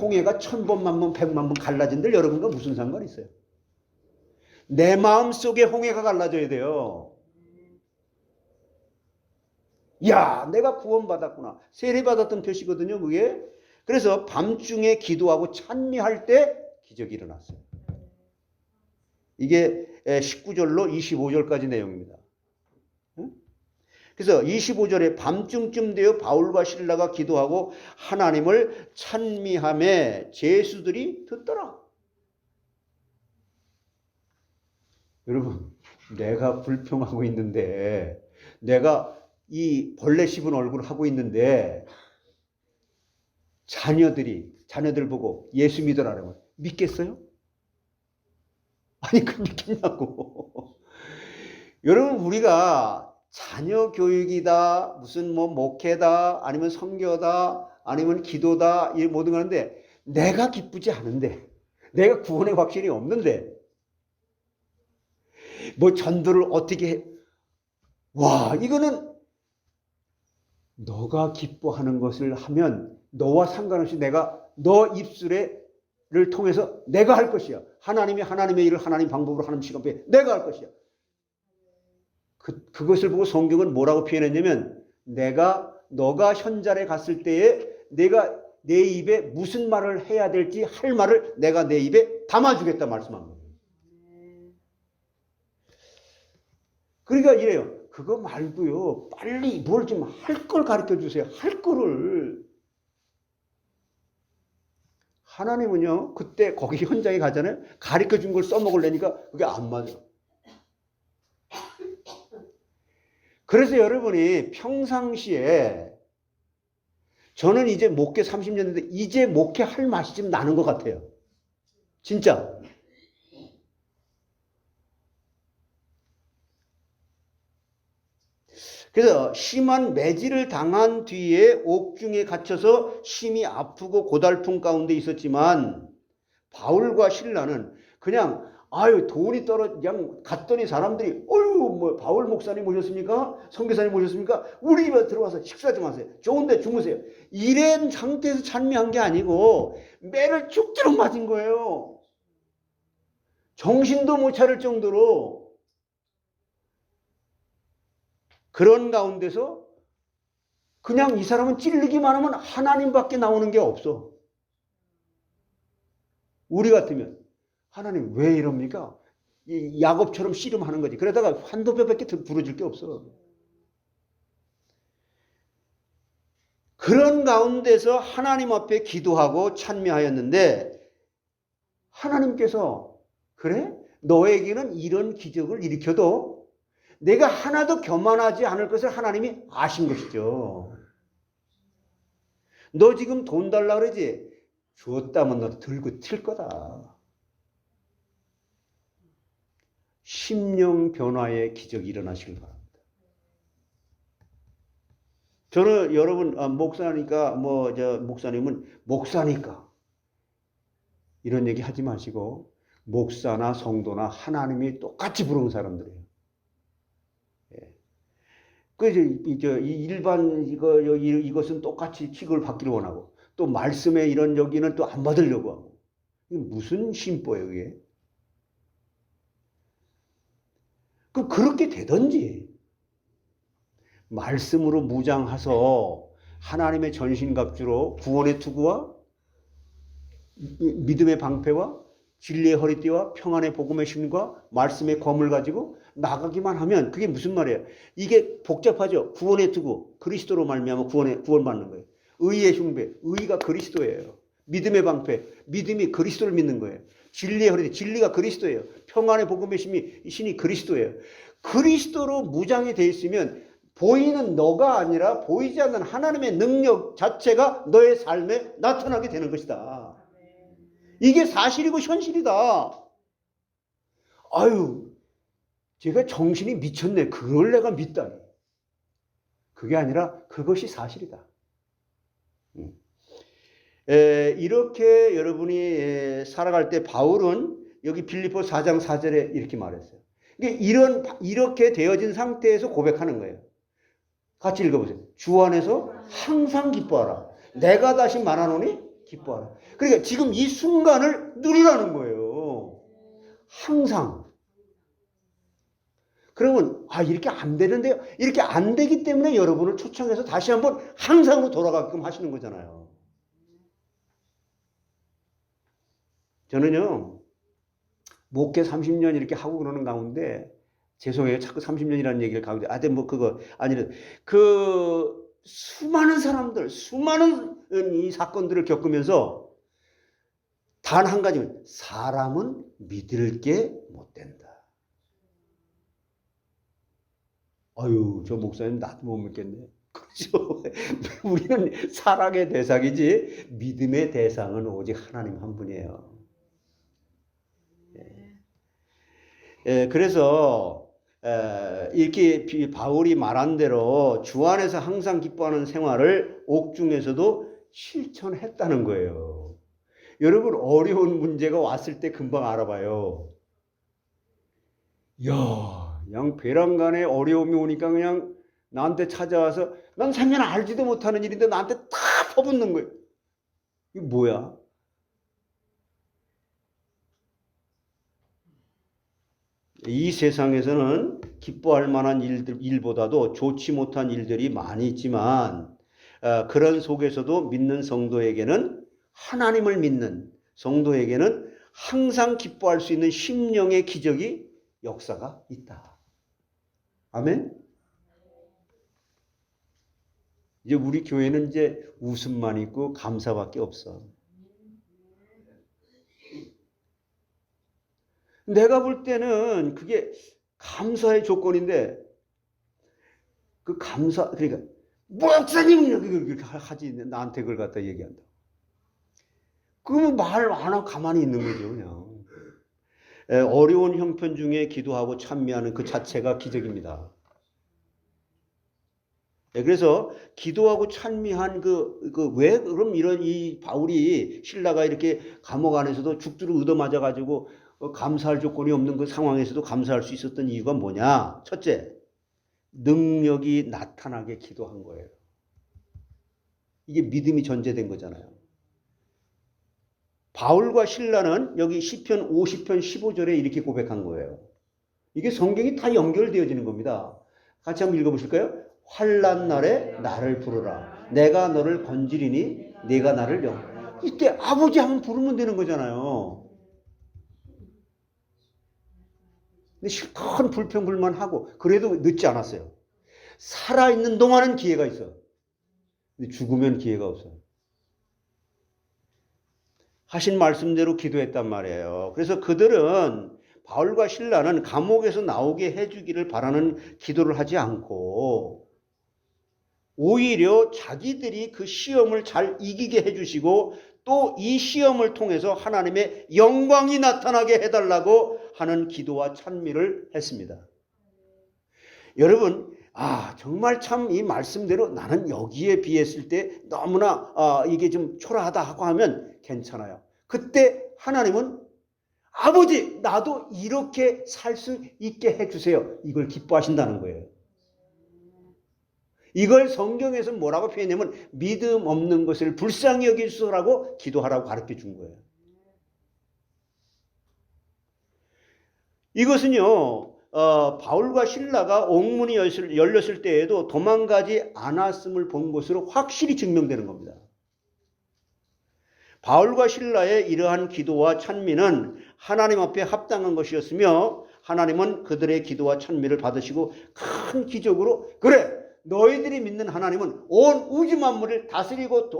홍해가 1000번, 10,000번, 100만 번 갈라진들 여러분과 무슨 상관이 있어요? 내 마음속에 홍해가 갈라져야 돼요. 야, 내가 구원받았구나. 세례받았던 표시거든요, 그게. 그래서 밤중에 기도하고 찬미할 때 기적이 일어났어요. 이게 19절로 25절까지 내용입니다. 그래서 25절에 밤중쯤 되어 바울과 실라가 기도하고 하나님을 찬미하며 제수들이 듣더라. 여러분, 내가 불평하고 있는데, 내가 이 벌레 씹은 얼굴을 하고 있는데 자녀들 보고 예수 믿으라고 믿겠어요? 아니, 그 믿겠냐고. 여러분, 우리가 자녀 교육이다, 무슨 뭐 목회다, 아니면 선교다, 아니면 기도다, 이 모든 거 하는데 내가 기쁘지 않은데, 내가 구원의 확신이 없는데, 뭐 전도를 어떻게 해? 와, 이거는 너가 기뻐하는 것을 하면 너와 상관없이 내가 너 입술을 통해서 내가 할 것이야. 하나님이 하나님의 일을 하나님 방법으로 하나님 시간표에 내가 할 것이야. 그것을 보고 성경은 뭐라고 표현했냐면 너가 현장에 갔을 때에 내가 내 입에 무슨 말을 해야 될지 할 말을 내가 내 입에 담아주겠다 말씀한 거예요. 그러니까 이래요. 그거 말고요. 빨리 뭘 좀 할 걸 가르쳐 주세요. 할 거를. 하나님은요. 그때 거기 현장에 가잖아요. 가르쳐 준 걸 써먹으려니까 그게 안 맞아. 그래서 여러분이 평상시에 저는 이제 목회 30년 됐는데 이제 목회할 맛이 좀 나는 것 같아요. 진짜. 그래서 심한 매질을 당한 뒤에 옥중에 gat혀서 심히 아프고 고달픈 가운데 있었지만 바울과 실라는 그냥 돈이 그냥 갔더니 사람들이 뭐 바울 목사님 모셨습니까? 선교사님 모셨습니까? 우리 집에 들어와서 식사 좀 하세요. 좋은데 주무세요. 이런 상태에서 찬미한 게 아니고 매를 죽도록 맞은 거예요. 정신도 못 차릴 정도로. 그런 가운데서 그냥 이 사람은 찔리기만 하면 하나님밖에 나오는 게 없어. 우리 같으면 하나님 왜 이럽니까? 이 야곱처럼 씨름하는 거지. 그러다가 한두 배밖에 부러질 게 없어. 그런 가운데서 하나님 앞에 기도하고 찬미하였는데 하나님께서 그래? 너에게는 이런 기적을 일으켜도 내가 하나도 교만하지 않을 것을 하나님이 아신 것이죠. 너 지금 돈 달라 그러지? 주었다면 너 들고 튈 거다. 심령 변화의 기적이 일어나시길 바랍니다. 저는 여러분 목사니까 목사님은 목사니까 이런 얘기 하지 마시고 목사나 성도나 하나님이 똑같이 부르는 사람들이에요. 일반 이것은 똑같이 킥을 받기를 원하고 또 말씀의 이런 여기는 또 안 받으려고 하고 이게 무슨 심보예요 이게? 그럼 그렇게 되든지 말씀으로 무장해서 하나님의 전신갑주로 구원의 투구와 믿음의 방패와 진리의 허리띠와 평안의 복음의 신과 말씀의 검을 가지고 나가기만 하면 그게 무슨 말이에요? 이게 복잡하죠. 구원의 투구, 그리스도로 말미암아 구원받는 거예요. 의의 흉배, 의가 그리스도예요. 믿음의 방패, 믿음이 그리스도를 믿는 거예요. 진리의 허리띠, 진리가 그리스도예요. 평안의 복음의 신이 그리스도예요. 그리스도로 무장이 돼 있으면 보이는 너가 아니라 보이지 않는 하나님의 능력 자체가 너의 삶에 나타나게 되는 것이다. 이게 사실이고 현실이다. 아유, 제가 정신이 미쳤네. 그걸 내가 믿다니. 그게 아니라 그것이 사실이다. 이렇게 여러분이 살아갈 때 바울은 여기 빌립보 4장 4절에 이렇게 말했어요. 이렇게 되어진 상태에서 고백하는 거예요. 같이 읽어보세요. 주 안에서 항상 기뻐하라. 내가 다시 말하노니 기뻐하라. 그러니까 지금 이 순간을 누리라는 거예요. 항상. 그러면 이렇게 안 되는데요. 이렇게 안 되기 때문에 여러분을 초청해서 다시 한번 항상으로 돌아가게끔 하시는 거잖아요. 저는요, 목회 30년 이렇게 하고 그러는 가운데, 죄송해요. 자꾸 30년이라는 얘기를 가운데, 그거 아니라, 수많은 사람들, 수많은 이 사건들을 겪으면서 단 한 가지는 사람은 믿을 게 못 된다. 아유, 저 목사님 나도 못 믿겠네. 그렇죠. 우리는 사랑의 대상이지 믿음의 대상은 오직 하나님 한 분이에요. 그래서 이렇게 바울이 말한 대로 주 안에서 항상 기뻐하는 생활을 옥중에서도 실천했다는 거예요. 여러분 어려운 문제가 왔을 때 금방 알아봐요. 그냥 배란간에 어려움이 오니까 그냥 나한테 찾아와서 난 생전 알지도 못하는 일인데 나한테 다 퍼붓는 거예요. 이게 뭐야? 이 세상에서는 기뻐할 만한 일보다도 좋지 못한 일들이 많이 있지만 그런 속에서도 믿는 성도에게는 하나님을 믿는 성도에게는 항상 기뻐할 수 있는 심령의 기적이 역사가 있다. 아멘? 이제 우리 교회는 이제 웃음만 있고 감사밖에 없어. 내가 볼 때는 그게 감사의 조건인데 그러니까 목사님이 그렇게 하지 나한테 그걸 갖다 얘기한다. 그러면 말 안 하고 가만히 있는 거죠, 그냥. 어려운 형편 중에 기도하고 찬미하는 그 자체가 기적입니다. 그래서 기도하고 찬미한 왜 그럼 이 바울이 신라가 이렇게 감옥 안에서도 죽두루 얻어맞아가지고 감사할 조건이 없는 그 상황에서도 감사할 수 있었던 이유가 뭐냐? 첫째, 능력이 나타나게 기도한 거예요. 이게 믿음이 전제된 거잖아요. 바울과 신라는 여기 시편 50편 15절에 이렇게 고백한 거예요. 이게 성경이 다 연결되어지는 겁니다. 같이 한번 읽어보실까요? 환난 날에 나를 부르라. 내가 너를 건지리니 네가 나를 이때 아버지 한번 부르면 되는 거잖아요. 근데 실컷 불평불만하고 그래도 늦지 않았어요. 살아있는 동안은 기회가 있어. 근데 죽으면 기회가 없어요. 하신 말씀대로 기도했단 말이에요. 그래서 그들은 바울과 신라는 감옥에서 나오게 해주기를 바라는 기도를 하지 않고 오히려 자기들이 그 시험을 잘 이기게 해주시고 또 이 시험을 통해서 하나님의 영광이 나타나게 해달라고 하는 기도와 찬미를 했습니다. 여러분, 정말 참 이 말씀대로 나는 여기에 비했을 때 너무나 이게 좀 초라하다 하고 하면 괜찮아요. 그때 하나님은 아버지 나도 이렇게 살 수 있게 해주세요. 이걸 기뻐하신다는 거예요. 이걸 성경에서 뭐라고 표현하냐면 믿음 없는 것을 불쌍히 여기소서라고 기도하라고 가르쳐 준 거예요. 이것은요 바울과 신라가 옥문이 열렸을 때에도 도망가지 않았음을 본 것으로 확실히 증명되는 겁니다. 바울과 실라의 이러한 기도와 찬미는 하나님 앞에 합당한 것이었으며 하나님은 그들의 기도와 찬미를 받으시고 큰 기적으로 그래 너희들이 믿는 하나님은 온 우주 만물을 다스리고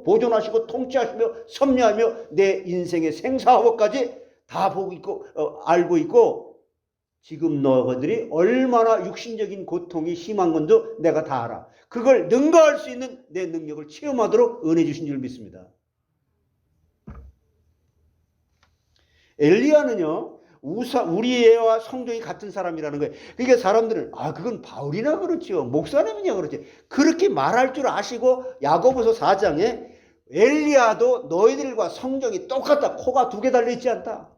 보존하시고 통치하시며 섭리하며 내 인생의 생사화복까지 다 보고 있고 알고 있고 지금 너희들이 얼마나 육신적인 고통이 심한 건도 내가 다 알아. 그걸 능가할 수 있는 내 능력을 체험하도록 은혜 주신 줄 믿습니다. 엘리야는요, 우리 애와 성정이 같은 사람이라는 거예요. 그러니까 사람들은 그건 바울이나 그렇지요, 목사님이냐 그렇지, 그렇게 말할 줄 아시고 야고보서 4장에 엘리야도 너희들과 성정이 똑같다, 코가 두 개 달려있지 않다.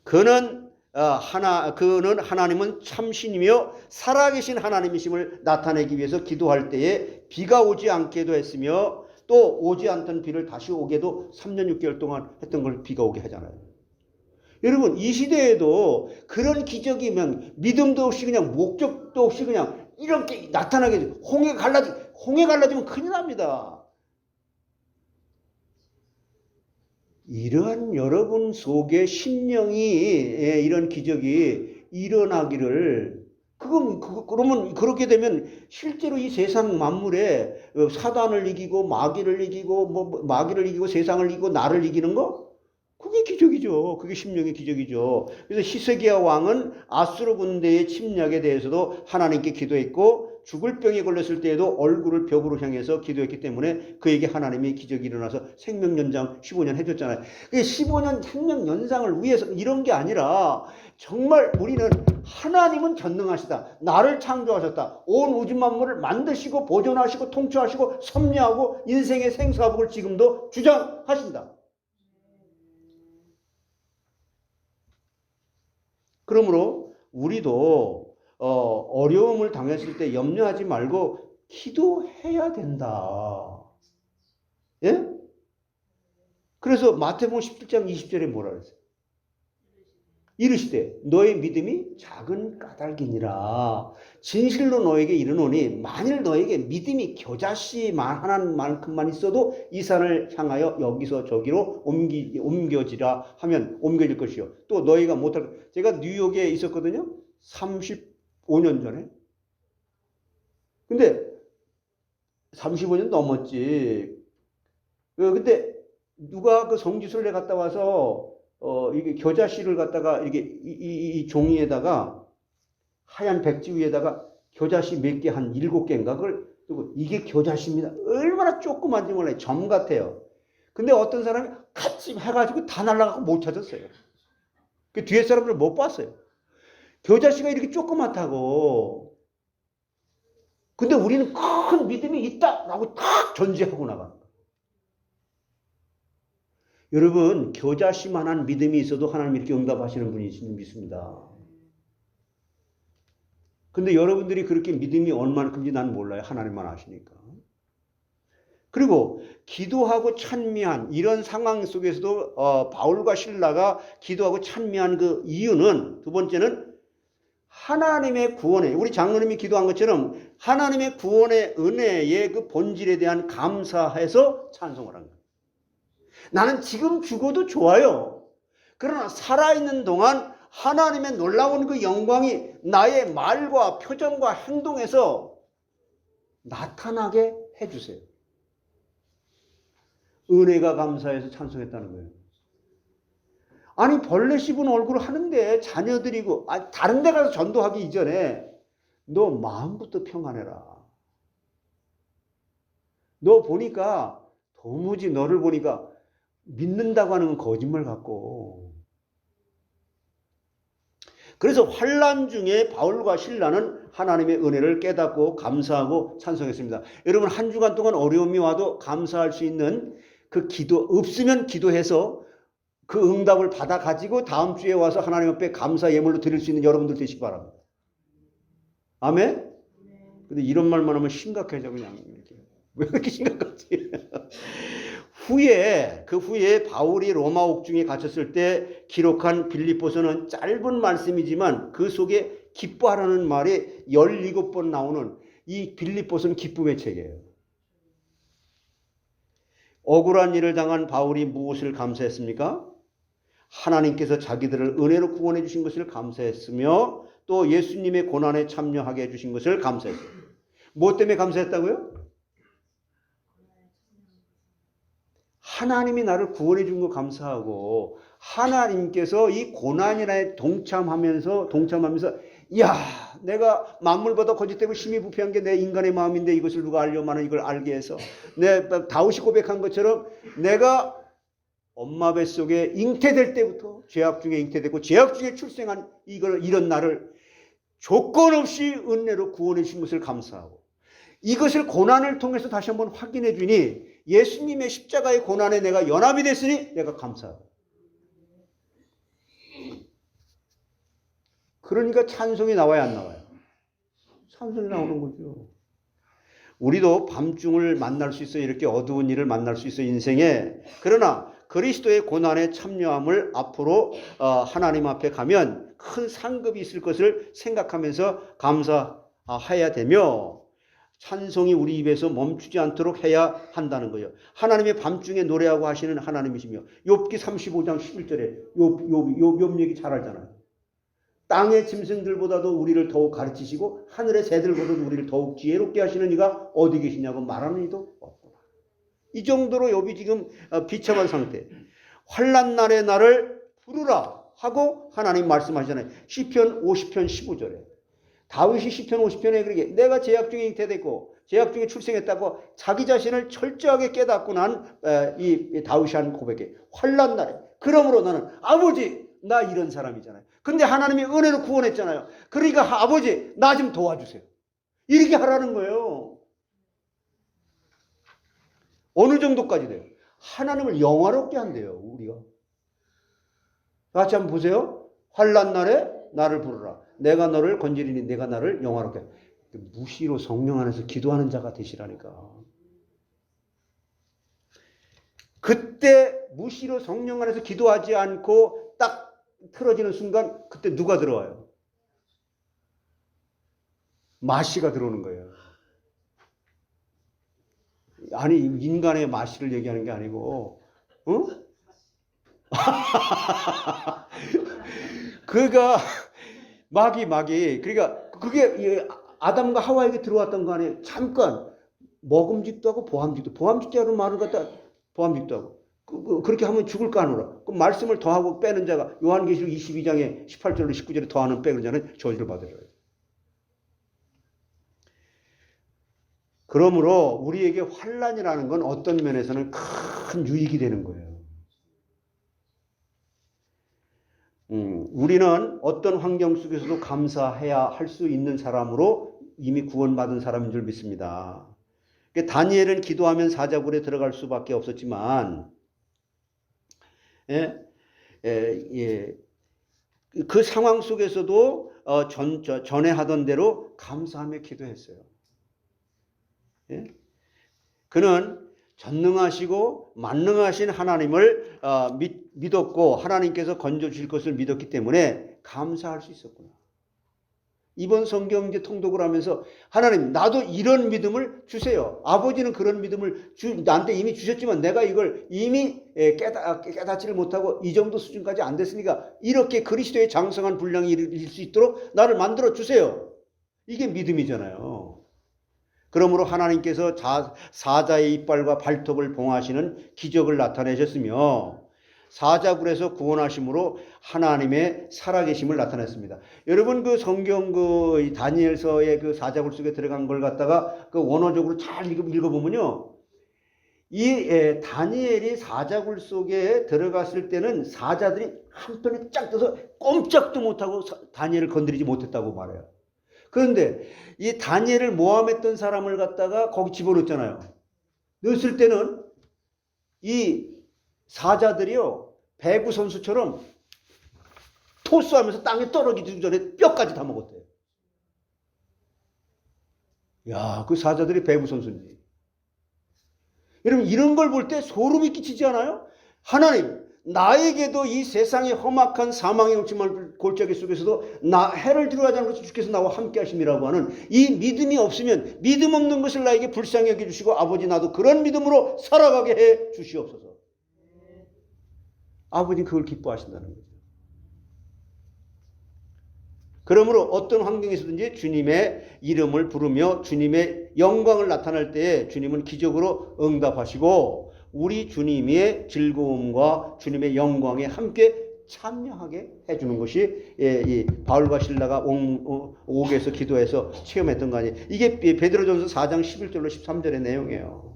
그는 하나님은 참신이며 살아계신 하나님이심을 나타내기 위해서 기도할 때에 비가 오지 않게도 했으며 또 오지 않던 비를 다시 오게도 3년 6개월 동안 했던 걸 비가 오게 하잖아요. 여러분 이 시대에도 그런 기적이면 믿음도 없이 그냥 목적도 없이 그냥 이렇게 나타나게 해요. 홍해 갈라지면 큰일 납니다. 이러한 여러분 속에 심령이 이런 기적이 일어나기를 그러면 그렇게 되면 실제로 이 세상 만물에 사단을 이기고 마귀를 이기고 마귀를 이기고 세상을 이기고 나를 이기는 거 그게 기적이죠. 그게 심령의 기적이죠. 그래서 히스기야 왕은 아수르 군대의 침략에 대해서도 하나님께 기도했고 죽을 병에 걸렸을 때에도 얼굴을 벽으로 향해서 기도했기 때문에 그에게 하나님이 기적이 일어나서 생명 연장 15년 해줬잖아요. 15년 생명 연장을 위해서 이런 게 아니라 정말 우리는 하나님은 전능하시다. 나를 창조하셨다. 온 우주 만물을 만드시고 보존하시고 통치하시고 섭리하고 인생의 생사복을 지금도 주장하신다. 그러므로 우리도 어려움을 당했을 때 염려하지 말고 기도해야 된다. 예? 그래서 마태복음 17장 20절에 뭐라 그랬어요? 이르시되 너의 믿음이 작은 까닭이니라. 진실로 너에게 이르노니 만일 너에게 믿음이 겨자씨만 만큼만 있어도 이 산을 향하여 여기서 저기로 옮겨지라 하면 옮겨질 것이요. 또 너희가 못할 제가 뉴욕에 있었거든요. 35년 전에. 근데 35년 넘었지. 근데 누가 그 성지순례 갔다 와서 이게 겨자씨를 갖다가 이렇게 이 종이에다가 하얀 백지 위에다가 겨자씨 몇 개 한 7개인가 그걸 두고 이게 겨자씨입니다. 얼마나 조그만지 몰라요. 점 같아요. 근데 어떤 사람이 같이 해가지고 다 날아가고 못 찾았어요. 그 뒤에 사람들 못 봤어요. 겨자씨가 이렇게 조그맣다고. 근데 우리는 큰 믿음이 있다라고 딱 전제하고 나가는 거예요. 여러분 겨자씨만한 믿음이 있어도 하나님 이렇게 응답하시는 분이신 믿습니다. 근데 여러분들이 그렇게 믿음이 얼마큼인지 난 몰라요. 하나님만 아시니까. 그리고 기도하고 찬미한 이런 상황 속에서도 바울과 실라가 기도하고 찬미한 그 이유는 두 번째는 하나님의 구원에 우리 장로님이 기도한 것처럼 하나님의 구원의 은혜의 그 본질에 대한 감사해서 찬송을 한 거예요. 나는 지금 죽어도 좋아요. 그러나 살아있는 동안 하나님의 놀라운 그 영광이 나의 말과 표정과 행동에서 나타나게 해주세요. 은혜가 감사해서 찬송했다는 거예요. 아니 벌레 씹은 얼굴을 하는데 자녀들이고 다른 데 가서 전도하기 이전에 너 마음부터 평안해라. 너 보니까 도무지 너를 보니까 믿는다고 하는 건 거짓말 같고. 그래서 환난 중에 바울과 실라는 하나님의 은혜를 깨닫고 감사하고 찬송했습니다. 여러분 한 주간 동안 어려움이 와도 감사할 수 있는 그 기도 없으면 기도해서 그 응답을 받아 가지고 다음 주에 와서 하나님 앞에 감사 예물로 드릴 수 있는 여러분들 되시기 바랍니다. 아멘? 근데 이런 말만 하면 심각해져 그냥. 왜 그렇게 심각하지? 그 후에 바울이 로마 옥중에 갇혔을 때 기록한 빌립보서는 짧은 말씀이지만 그 속에 기뻐하라는 말이 17번 나오는 이 빌립보서는 기쁨의 책이에요. 억울한 일을 당한 바울이 무엇을 감사했습니까? 하나님께서 자기들을 은혜로 구원해 주신 것을 감사했으며 또 예수님의 고난에 참여하게 해주신 것을 감사했어요. 무엇 때문에 감사했다고요? 하나님이 나를 구원해 준 거 감사하고 하나님께서 이 고난이나에 동참하면서 야, 내가 만물보다 거짓되고 심히 부패한 게 내 인간의 마음인데 이것을 누가 알려마는 이걸 알게 해서 다윗이 고백한 것처럼 내가 엄마 뱃속에 잉태될 때부터 죄악 중에 잉태되고 죄악 중에 출생한 이런 나를 조건 없이 은혜로 구원해 주신 것을 감사하고 이것을 고난을 통해서 다시 한번 확인해 주니 예수님의 십자가의 고난에 내가 연합이 됐으니 내가 감사하고 그러니까 찬송이 나와야 안 나와요? 찬송이 나오는 거죠. 우리도 밤중을 만날 수 있어요. 이렇게 어두운 일을 만날 수 있어요. 인생에. 그러나 그리스도의 고난에 참여함을 앞으로 하나님 앞에 가면 큰 상급이 있을 것을 생각하면서 감사해야 되며 찬송이 우리 입에서 멈추지 않도록 해야 한다는 거예요. 하나님의 밤중에 노래하고 하시는 하나님이시며 욥기 35장 11절에 욥 얘기 잘 알잖아요. 땅의 짐승들보다도 우리를 더욱 가르치시고 하늘의 새들보다도 우리를 더욱 지혜롭게 하시는 이가 어디 계시냐고 말하는 이도 없구나. 이 정도로 욥이 지금 비참한 상태. 환난 날에 나를 부르라 하고 하나님 말씀하시잖아요. 시편 50편 15절에. 다윗이 시편 50편에 그러게 내가 죄악 중에 잉태됐고 죄악 중에 출생했다고 자기 자신을 철저하게 깨닫고 난 이 다윗이 한 고백에 환난 날에 그러므로 나는 아버지 나 이런 사람이잖아요. 근데 하나님이 은혜로 구원했잖아요. 그러니까 아버지 나 좀 도와주세요. 이렇게 하라는 거예요. 어느 정도까지 돼요? 하나님을 영화롭게 한대요. 우리가. 같이 한번 보세요. 환난 날에 나를 부르라. 내가 너를 건지리니 내가 나를 영화롭게 해. 무시로 성령 안에서 기도하는 자가 되시라니까. 그때 무시로 성령 안에서 기도하지 않고 딱 틀어지는 순간 그때 누가 들어와요? 마시가 들어오는 거예요. 아니 인간의 마시를 얘기하는 게 아니고 어? 그가 마귀 그러니까 그게 아담과 하와에게 들어왔던 거 아니에요. 잠깐 먹음직도 하고 보암직도 하는 말을 갖다 보암직도 하고 그렇게 하면 죽을 거 아니라 그 말씀을 더하고 빼는 자가 요한계시록 22장에 18절로 19절에 더하는 빼는 자는 저주를 받으리라. 그러므로 우리에게 환난이라는 건 어떤 면에서는 큰 유익이 되는 거예요. 우리는 어떤 환경 속에서도 감사해야 할 수 있는 사람으로 이미 구원받은 사람인 줄 믿습니다. 다니엘은 기도하면 사자굴에 들어갈 수밖에 없었지만 그 상황 속에서도 전에 하던 대로 감사하며 기도했어요. 그는 전능하시고 만능하신 하나님을 믿었고 하나님께서 건져주실 것을 믿었기 때문에 감사할 수 있었구나. 이번 성경 이제 통독을 하면서 하나님 나도 이런 믿음을 주세요. 아버지는 그런 믿음을 나한테 이미 주셨지만 내가 이걸 이미 깨닫지를 못하고 이 정도 수준까지 안 됐으니까 이렇게 그리스도의 장성한 분량이 이룰 수 있도록 나를 만들어 주세요. 이게 믿음이잖아요. 그러므로 하나님께서 사자의 이빨과 발톱을 봉하시는 기적을 나타내셨으며 사자굴에서 구원하심으로 하나님의 살아계심을 나타냈습니다. 여러분 그 성경 그 다니엘서의 그 사자굴 속에 들어간 걸 갖다가 그 원어적으로 잘 읽어보면요. 이 다니엘이 사자굴 속에 들어갔을 때는 사자들이 한편에 쫙 떠서 꼼짝도 못하고 다니엘을 건드리지 못했다고 말해요. 그런데 이 다니엘을 모함했던 사람을 갖다가 거기 집어넣었잖아요. 넣었을 때는 이 사자들이요 배구 선수처럼 토스하면서 땅에 떨어지기 전에 뼈까지 다 먹었대요. 야, 그 사자들이 배구 선수인지. 여러분 이런 걸 볼 때 소름이 끼치지 않아요? 하나님, 나에게도 이 세상의 험악한 사망의 골짜기 속에서도 해를 들어가지 않고 주께서 나와 함께 하심이라고 하는 이 믿음이 없으면 믿음 없는 것을 나에게 불쌍히 여겨주시고 아버지 나도 그런 믿음으로 살아가게 해 주시옵소서. 아버지는 그걸 기뻐하신다는 거죠. 그러므로 어떤 환경에서든지 주님의 이름을 부르며 주님의 영광을 나타낼 때에 주님은 기적으로 응답하시고 우리 주님의 즐거움과 주님의 영광에 함께 참여하게 해주는 것이 이 바울과 실라가 옥에서 기도해서 체험했던 거 아니에요. 이게 베드로전서 4장 11절로 13절의 내용이에요.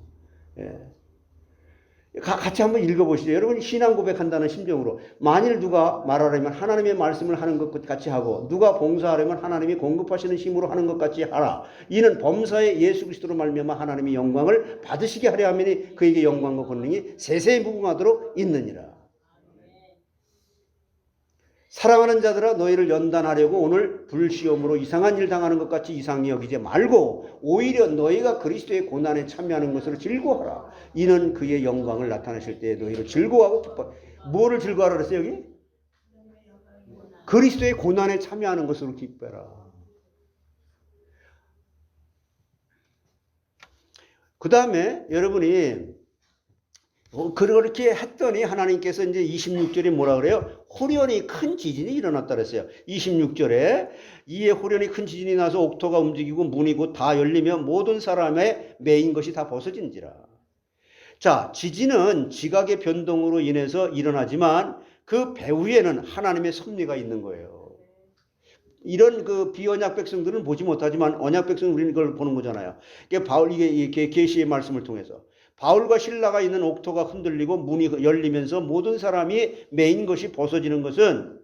같이 한번 읽어보시죠. 여러분 신앙 고백한다는 심정으로 만일 누가 말하려면 하나님의 말씀을 하는 것 같이 하고 누가 봉사하려면 하나님이 공급하시는 힘으로 하는 것 같이 하라. 이는 범사에 예수 그리스도로 말미암아 하나님의 영광을 받으시게 하려 하면 그에게 영광과 권능이 세세히 무궁하도록 있느니라. 사랑하는 자들아 너희를 연단하려고 오늘 불시험으로 이상한 일 당하는 것 같이 이상히 여기지 말고 오히려 너희가 그리스도의 고난에 참여하는 것으로 즐거워하라. 이는 그의 영광을 나타내실 때에 너희를 즐거워하고 기뻐. 뭐를 즐거워하라 그랬어요 여기? 그리스도의 고난에 참여하는 것으로 기뻐해라. 그 다음에 여러분이 그렇게 했더니 하나님께서 이제 26절에 뭐라 그래요? 호련히 큰 지진이 일어났다 그랬어요. 26절에 이에 호련히 큰 지진이 나서 옥토가 움직이고 문이 곧 다 열리며 모든 사람의 매인 것이 다 벗어진지라. 자, 지진은 지각의 변동으로 인해서 일어나지만 그 배후에는 하나님의 섭리가 있는 거예요. 이런 그 비언약 백성들은 보지 못하지만 언약 백성은 우리는 그걸 보는 거잖아요. 이게 계시의 말씀을 통해서. 바울과 실라가 있는 옥토가 흔들리고 문이 열리면서 모든 사람이 매인 것이 벗어지는 것은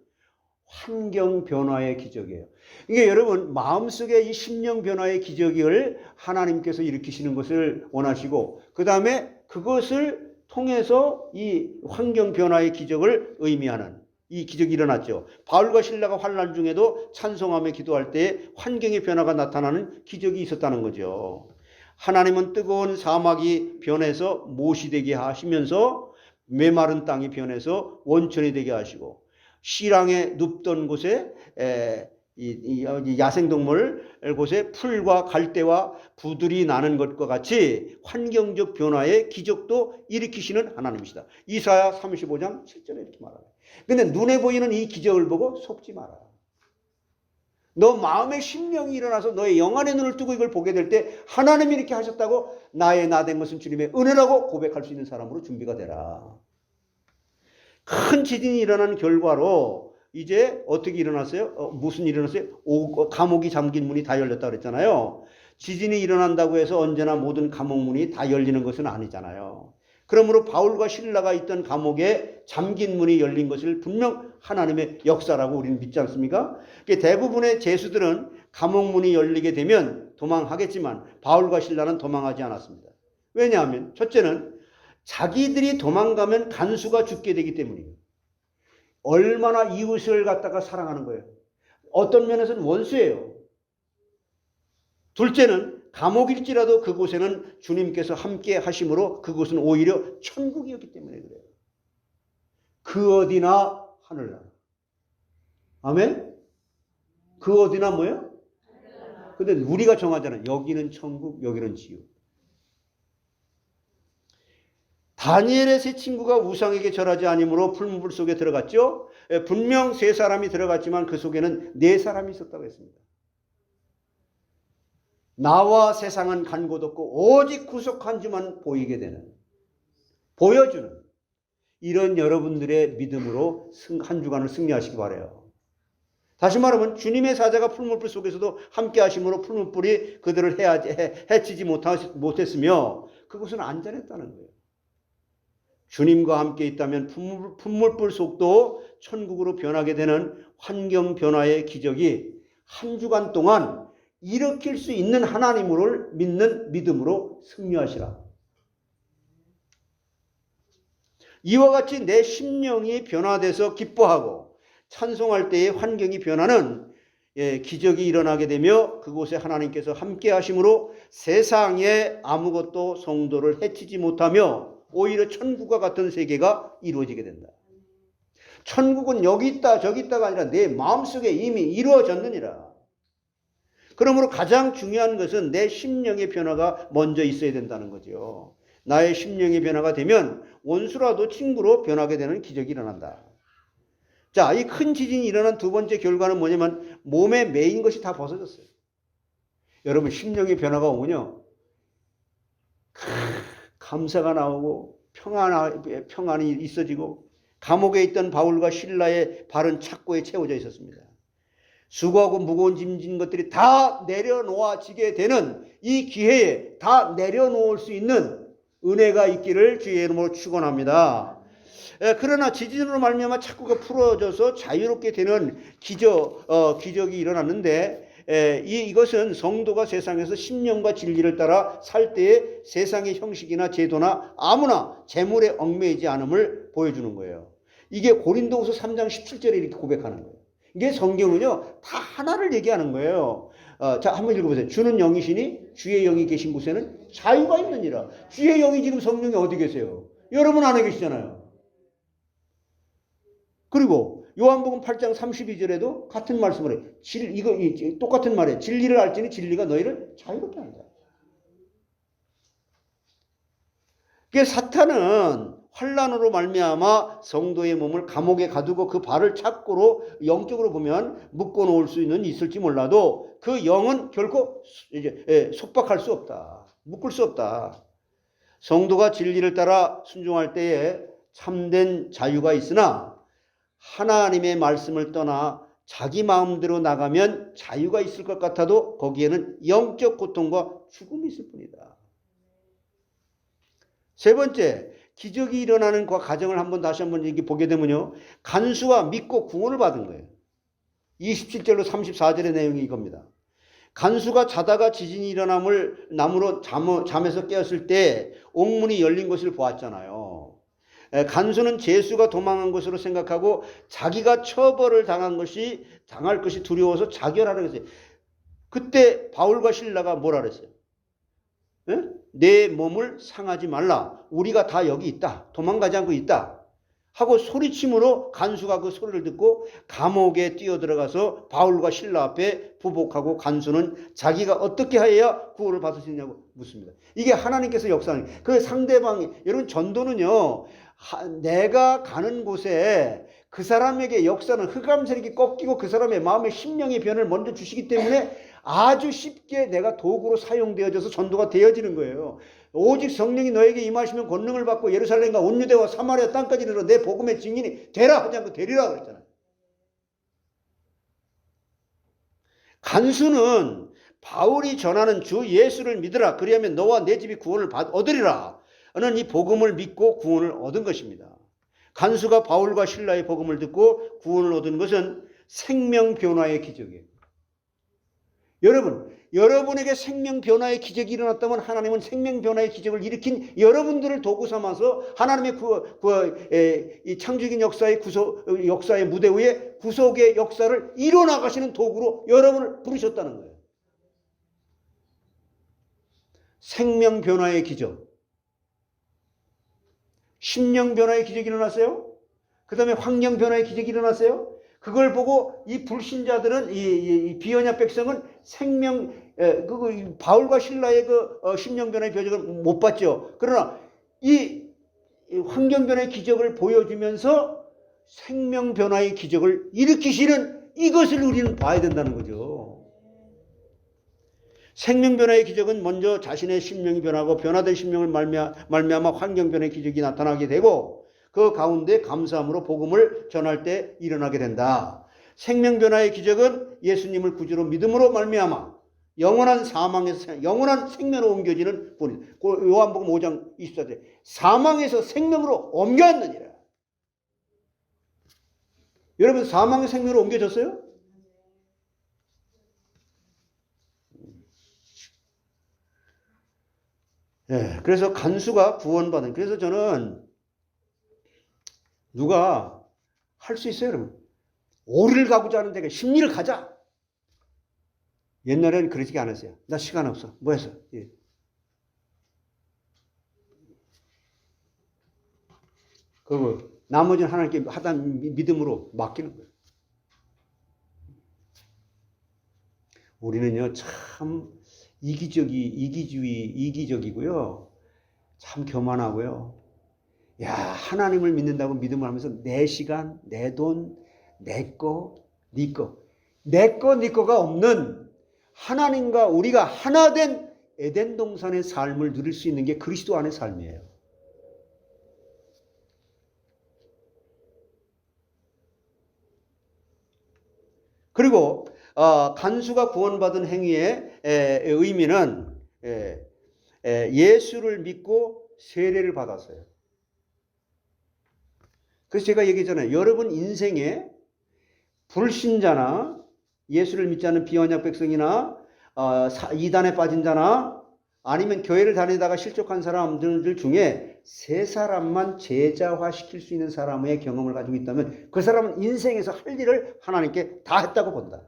환경 변화의 기적이에요. 이게 여러분 마음속에 이 심령 변화의 기적을 하나님께서 일으키시는 것을 원하시고 그 다음에 그것을 통해서 이 환경 변화의 기적을 의미하는 이 기적이 일어났죠. 바울과 실라가 환난 중에도 찬송하며 기도할 때 환경의 변화가 나타나는 기적이 있었다는 거죠. 하나님은 뜨거운 사막이 변해서 못이 되게 하시면서 메마른 땅이 변해서 원천이 되게 하시고 시랑에 눕던 곳에 야생동물 곳에 풀과 갈대와 부들이 나는 것과 같이 환경적 변화의 기적도 일으키시는 하나님이시다. 이사야 35장 7절에 이렇게 말합니다. 근데 눈에 보이는 이 기적을 보고 속지 마라. 너 마음의 심령이 일어나서 너의 영안의 눈을 뜨고 이걸 보게 될 때 하나님이 이렇게 하셨다고 나의 나 된 것은 주님의 은혜라고 고백할 수 있는 사람으로 준비가 되라. 큰 지진이 일어난 결과로 이제 어떻게 일어났어요? 무슨 일이 일어났어요? 감옥이 잠긴 문이 다 열렸다 그랬잖아요. 지진이 일어난다고 해서 언제나 모든 감옥 문이 다 열리는 것은 아니잖아요. 그러므로 바울과 실라가 있던 감옥에 잠긴 문이 열린 것을 분명 하나님의 역사라고 우리는 믿지 않습니까? 대부분의 죄수들은 감옥 문이 열리게 되면 도망하겠지만 바울과 실라는 도망하지 않았습니다. 왜냐하면 첫째는 자기들이 도망가면 간수가 죽게 되기 때문이에요. 얼마나 이웃을 갖다가 사랑하는 거예요. 어떤 면에서는 원수예요. 둘째는 감옥일지라도 그곳에는 주님께서 함께 하심으로 그곳은 오히려 천국이었기 때문에 그래요. 그 어디나 하늘나라. 아멘? 그 어디나 뭐예요? 근데 우리가 정하잖아요. 여기는 천국, 여기는 지옥. 다니엘의 세 친구가 우상에게 절하지 아니므로 풀무불 속에 들어갔죠. 분명 세 사람이 들어갔지만 그 속에는 네 사람이 있었다고 했습니다. 나와 세상은 간 곳 없고 오직 구속한 주만 보이게 되는, 보여주는 이런 여러분들의 믿음으로 한 주간을 승리하시기 바라요. 다시 말하면 주님의 사자가 풀무불 속에서도 함께 하심으로 풀무불이 그들을 해치지 못했으며 그것은 안전했다는 거예요. 주님과 함께 있다면 풀무불 속도 천국으로 변하게 되는 환경 변화의 기적이 한 주간 동안 일으킬 수 있는 하나님을 믿는 믿음으로 승리하시라. 이와 같이 내 심령이 변화돼서 기뻐하고 찬송할 때의 환경이 변하는 기적이 일어나게 되며 그곳에 하나님께서 함께 하심으로 세상에 아무것도 성도를 해치지 못하며 오히려 천국과 같은 세계가 이루어지게 된다. 천국은 여기 있다 저기 있다가 아니라 내 마음속에 이미 이루어졌느니라. 그러므로 가장 중요한 것은 내 심령의 변화가 먼저 있어야 된다는 거죠. 나의 심령의 변화가 되면 원수라도 친구로 변하게 되는 기적이 일어난다. 자, 이 큰 지진이 일어난 두 번째 결과는 뭐냐면 몸에 매인 것이 다 벗어졌어요. 여러분, 심령의 변화가 오면요, 감사가 나오고 평안이 있어지고, 감옥에 있던 바울과 실라의 발은 착고에 채워져 있었습니다. 수고하고 무거운 짐진 것들이 다 내려놓아지게 되는 이 기회에 다 내려놓을 수 있는 은혜가 있기를 주의 이름으로 축원합니다. 그러나 지진으로 말미암아 착고가 풀어져서 자유롭게 되는 기적이 일어났는데, 이것은 성도가 세상에서 심령과 진리를 따라 살 때에 세상의 형식이나 제도나 아무나 재물에 얽매이지 않음을 보여주는 거예요. 이게 고린도후서 3장 17절에 이렇게 고백하는 거예요. 이게 성경은요, 다 하나를 얘기하는 거예요. 자, 한번 읽어보세요. 주는 영이시니 주의 영이 계신 곳에는 자유가 있느니라. 주의 영이 지금 성령이 어디 계세요? 여러분 안에 계시잖아요. 그리고 요한복음 8장 32절에도 같은 말씀을 해요. 똑같은 말이에요. 진리를 알지니 진리가 너희를 자유롭게 한다. 그게 사탄은 환난으로 말미암아 성도의 몸을 감옥에 가두고 그 발을 착고로 영적으로 보면 묶어 놓을 수는 있을지 몰라도 그 영은 결코 이제 속박할 수 없다. 묶을 수 없다. 성도가 진리를 따라 순종할 때에 참된 자유가 있으나 하나님의 말씀을 떠나 자기 마음대로 나가면 자유가 있을 것 같아도 거기에는 영적 고통과 죽음이 있을 뿐이다. 세 번째, 기적이 일어나는 그 과정을 다시 한번 이렇게 보게 되면요, 간수와 믿고 구원을 받은 거예요. 27절로 34절의 내용이 이겁니다. 간수가 자다가 지진이 일어남을 나무로 잠에서 깨었을 때 옥문이 열린 것을 보았잖아요. 간수는 제수가 도망한 것으로 생각하고 자기가 처벌을 당할 것이 두려워서 자결하라고 했어요. 그때 바울과 실라가 뭐라 그랬어요? 내 몸을 상하지 말라. 우리가 다 여기 있다. 도망가지 않고 있다. 하고 소리침으로 간수가 그 소리를 듣고 감옥에 뛰어들어가서 바울과 실라 앞에 부복하고 간수는 자기가 어떻게 해야 구원을 받을 수 있냐고 묻습니다. 이게 하나님께서 역사하는, 그 상대방이, 여러분 전도는요, 내가 가는 곳에 그 사람에게 역사는 흑암색이 꺾이고 그 사람의 마음의 심령의 변을 먼저 주시기 때문에 아주 쉽게 내가 도구로 사용되어져서 전도가 되어지는 거예요. 오직 성령이 너에게 임하시면 권능을 받고 예루살렘과 온 유대와 사마리아 땅까지 이르러 내 복음의 증인이 되라 하지 않고 되리라 그랬잖아요. 간수는 바울이 전하는 주 예수를 믿으라. 그리하면 너와 내 집이 구원을 얻으리라 는 이 복음을 믿고 구원을 얻은 것입니다. 간수가 바울과 실라의 복음을 듣고 구원을 얻은 것은 생명 변화의 기적이에요. 여러분에게 생명 변화의 기적이 일어났다면 하나님은 생명 변화의 기적을 일으킨 여러분들을 도구 삼아서 하나님의 이 창조적인 역사의 무대 위에 구속의 역사를 이뤄나가시는 도구로 여러분을 부르셨다는 거예요. 생명 변화의 기적. 심령 변화의 기적이 일어났어요. 그 다음에 환경 변화의 기적이 일어났어요. 그걸 보고 이 불신자들은, 이 비언약 백성은 바울과 실라의 심령 변화의 기적을 못 봤죠. 그러나 이 환경 변화의 기적을 보여주면서 생명 변화의 기적을 일으키시는 이것을 우리는 봐야 된다는 거죠. 생명 변화의 기적은 먼저 자신의 심령이 변하고 변화된 심령을 말미암아 환경 변화의 기적이 나타나게 되고 그 가운데 감사함으로 복음을 전할 때 일어나게 된다. 생명 변화의 기적은 예수님을 구주로 믿음으로 말미암아 영원한 사망에서 영원한 생명으로 옮겨지는 분이다. 요한복음 5장 24절 사망에서 생명으로 옮겨졌느니라. 여러분 사망의 생명으로 옮겨졌어요? 네, 그래서 간수가 구원받은. 그래서 저는 누가 할 수 있어요, 여러분. 오리를 가고자 하는 데가 심리를 가자. 옛날에는 그러지 않았어요. 나 시간 없어. 뭐 했어? 예. 그리고 나머지는 하나님께 하다 믿음으로 맡기는 거예요. 우리는요, 참 이기적이고요. 참 교만하고요. 야, 하나님을 믿는다고 믿음을 하면서 내 시간, 내 돈, 내 거, 네 거. 내 거, 네 거가 없는 하나님과 우리가 하나 된 에덴 동산의 삶을 누릴 수 있는 게 그리스도 안의 삶이에요. 그리고 간수가 구원받은 행위의 의미는 예수를 믿고 세례를 받았어요. 그래서 제가 얘기했잖아요. 여러분 인생에 불신자나 예수를 믿지 않는 비언약 백성이나 이단에 빠진 자나 아니면 교회를 다니다가 실족한 사람들 중에 세 사람만 제자화시킬 수 있는 사람의 경험을 가지고 있다면 그 사람은 인생에서 할 일을 하나님께 다 했다고 본다.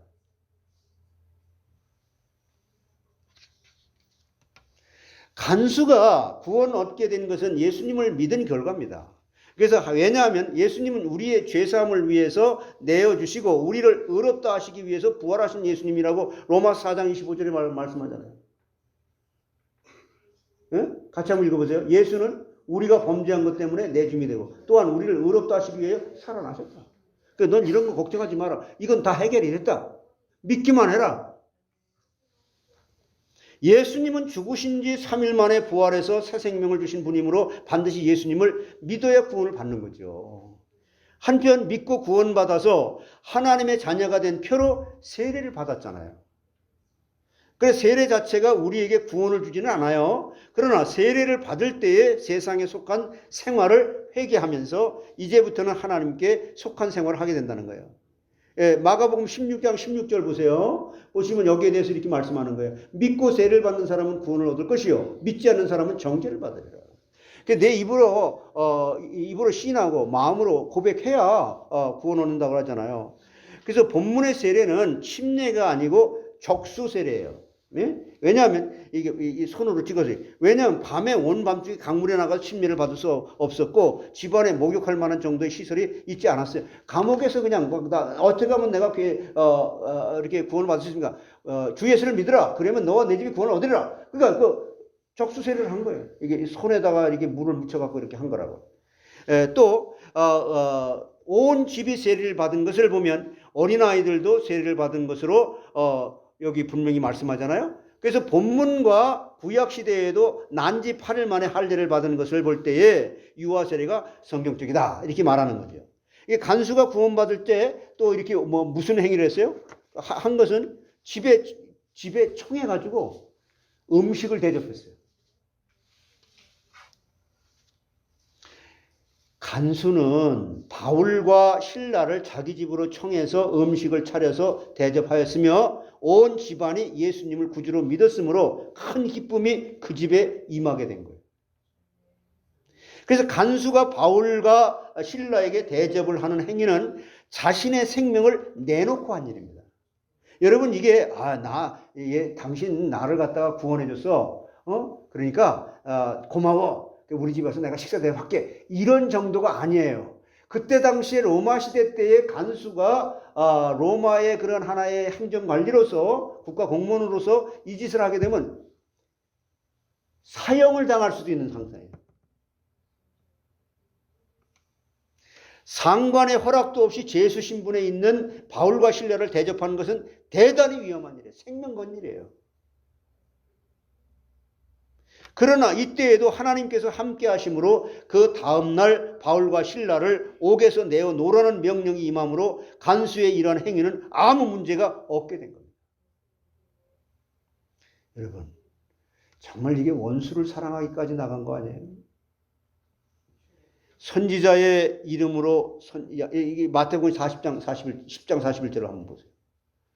간수가 구원 얻게 된 것은 예수님을 믿은 결과입니다. 그래서 왜냐하면 예수님은 우리의 죄사함을 위해서 내어주시고 우리를 의롭다 하시기 위해서 부활하신 예수님이라고 로마서 4장 25절에 말씀하잖아요. 네? 같이 한번 읽어보세요. 예수는 우리가 범죄한 것 때문에 내 주이 되고 또한 우리를 의롭다 하시기 위해 살아나셨다. 그러니까 넌 이런 거 걱정하지 마라. 이건 다 해결이 됐다. 믿기만 해라. 예수님은 죽으신 지 3일 만에 부활해서 새 생명을 주신 분이므로 반드시 예수님을 믿어야 구원을 받는 거죠. 한편 믿고 구원받아서 하나님의 자녀가 된 표로 세례를 받았잖아요. 그래서 세례 자체가 우리에게 구원을 주지는 않아요. 그러나 세례를 받을 때에 세상에 속한 생활을 회개하면서 이제부터는 하나님께 속한 생활을 하게 된다는 거예요. 예, 마가복음 16장 16절 보세요. 보시면 여기에 대해서 이렇게 말씀하는 거예요. 믿고 세례를 받는 사람은 구원을 얻을 것이요 믿지 않는 사람은 정죄를 받으리라. 내 입으로 시인하고 마음으로 고백해야 구원 얻는다고 하잖아요. 그래서 본문의 세례는 침례가 아니고 적수 세례예요. 네? 왜냐하면 이게 손으로 찍어서 왜냐하면 밤에 온 밤중에 강물에 나가서 침례를 받을 수 없었고 집안에 목욕할 만한 정도의 시설이 있지 않았어요. 감옥에서 그냥 어떻게 하면 내가 이렇게 구원을 받을 수 있습니까? 주 예수를 믿으라. 그러면 너와 내 집이 구원을 얻으리라. 그러니까 그 적수 세례를 한 거예요. 이게 손에다가 이렇게 물을 묻혀갖고 이렇게 한 거라고. 또 온 집이 세례를 받은 것을 보면 어린아이들도 세례를 받은 것으로 여기 분명히 말씀하잖아요. 그래서 본문과 구약시대에도 난지 8일 만에 할례를 받은 것을 볼 때에 유아 세례가 성경적이다 이렇게 말하는 거죠. 이게 간수가 구원받을 때 또 이렇게 무슨 행위를 했어요? 한 것은 집에 청해가지고 음식을 대접했어요. 간수는 바울과 실라를 자기 집으로 청해서 음식을 차려서 대접하였으며 온 집안이 예수님을 구주로 믿었으므로 큰 기쁨이 그 집에 임하게 된 거예요. 그래서 간수가 바울과 실라에게 대접을 하는 행위는 자신의 생명을 내놓고 한 일입니다. 여러분 이게 당신 나를 갖다가 구원해줬어. 그러니까 고마워. 우리 집 와서 내가 식사 대접할게. 이런 정도가 아니에요. 그때 당시에 로마 시대 때의 간수가 로마의 그런 하나의 행정관리로서 국가 공무원으로서 이 짓을 하게 되면 사형을 당할 수도 있는 상태예요. 상관의 허락도 없이 제수 신분에 있는 바울과 실라를 대접하는 것은 대단히 위험한 일이에요. 생명 건 일이에요. 그러나 이때에도 하나님께서 함께 하심으로 그 다음날 바울과 실라를 옥에서 내어놓으라는 명령이 임함으로 간수의 이러한 행위는 아무 문제가 없게 된 겁니다. 여러분 정말 이게 원수를 사랑하기까지 나간 거 아니에요? 선지자의 이름으로 이게 마태복음 10장 41절을 한번 보세요.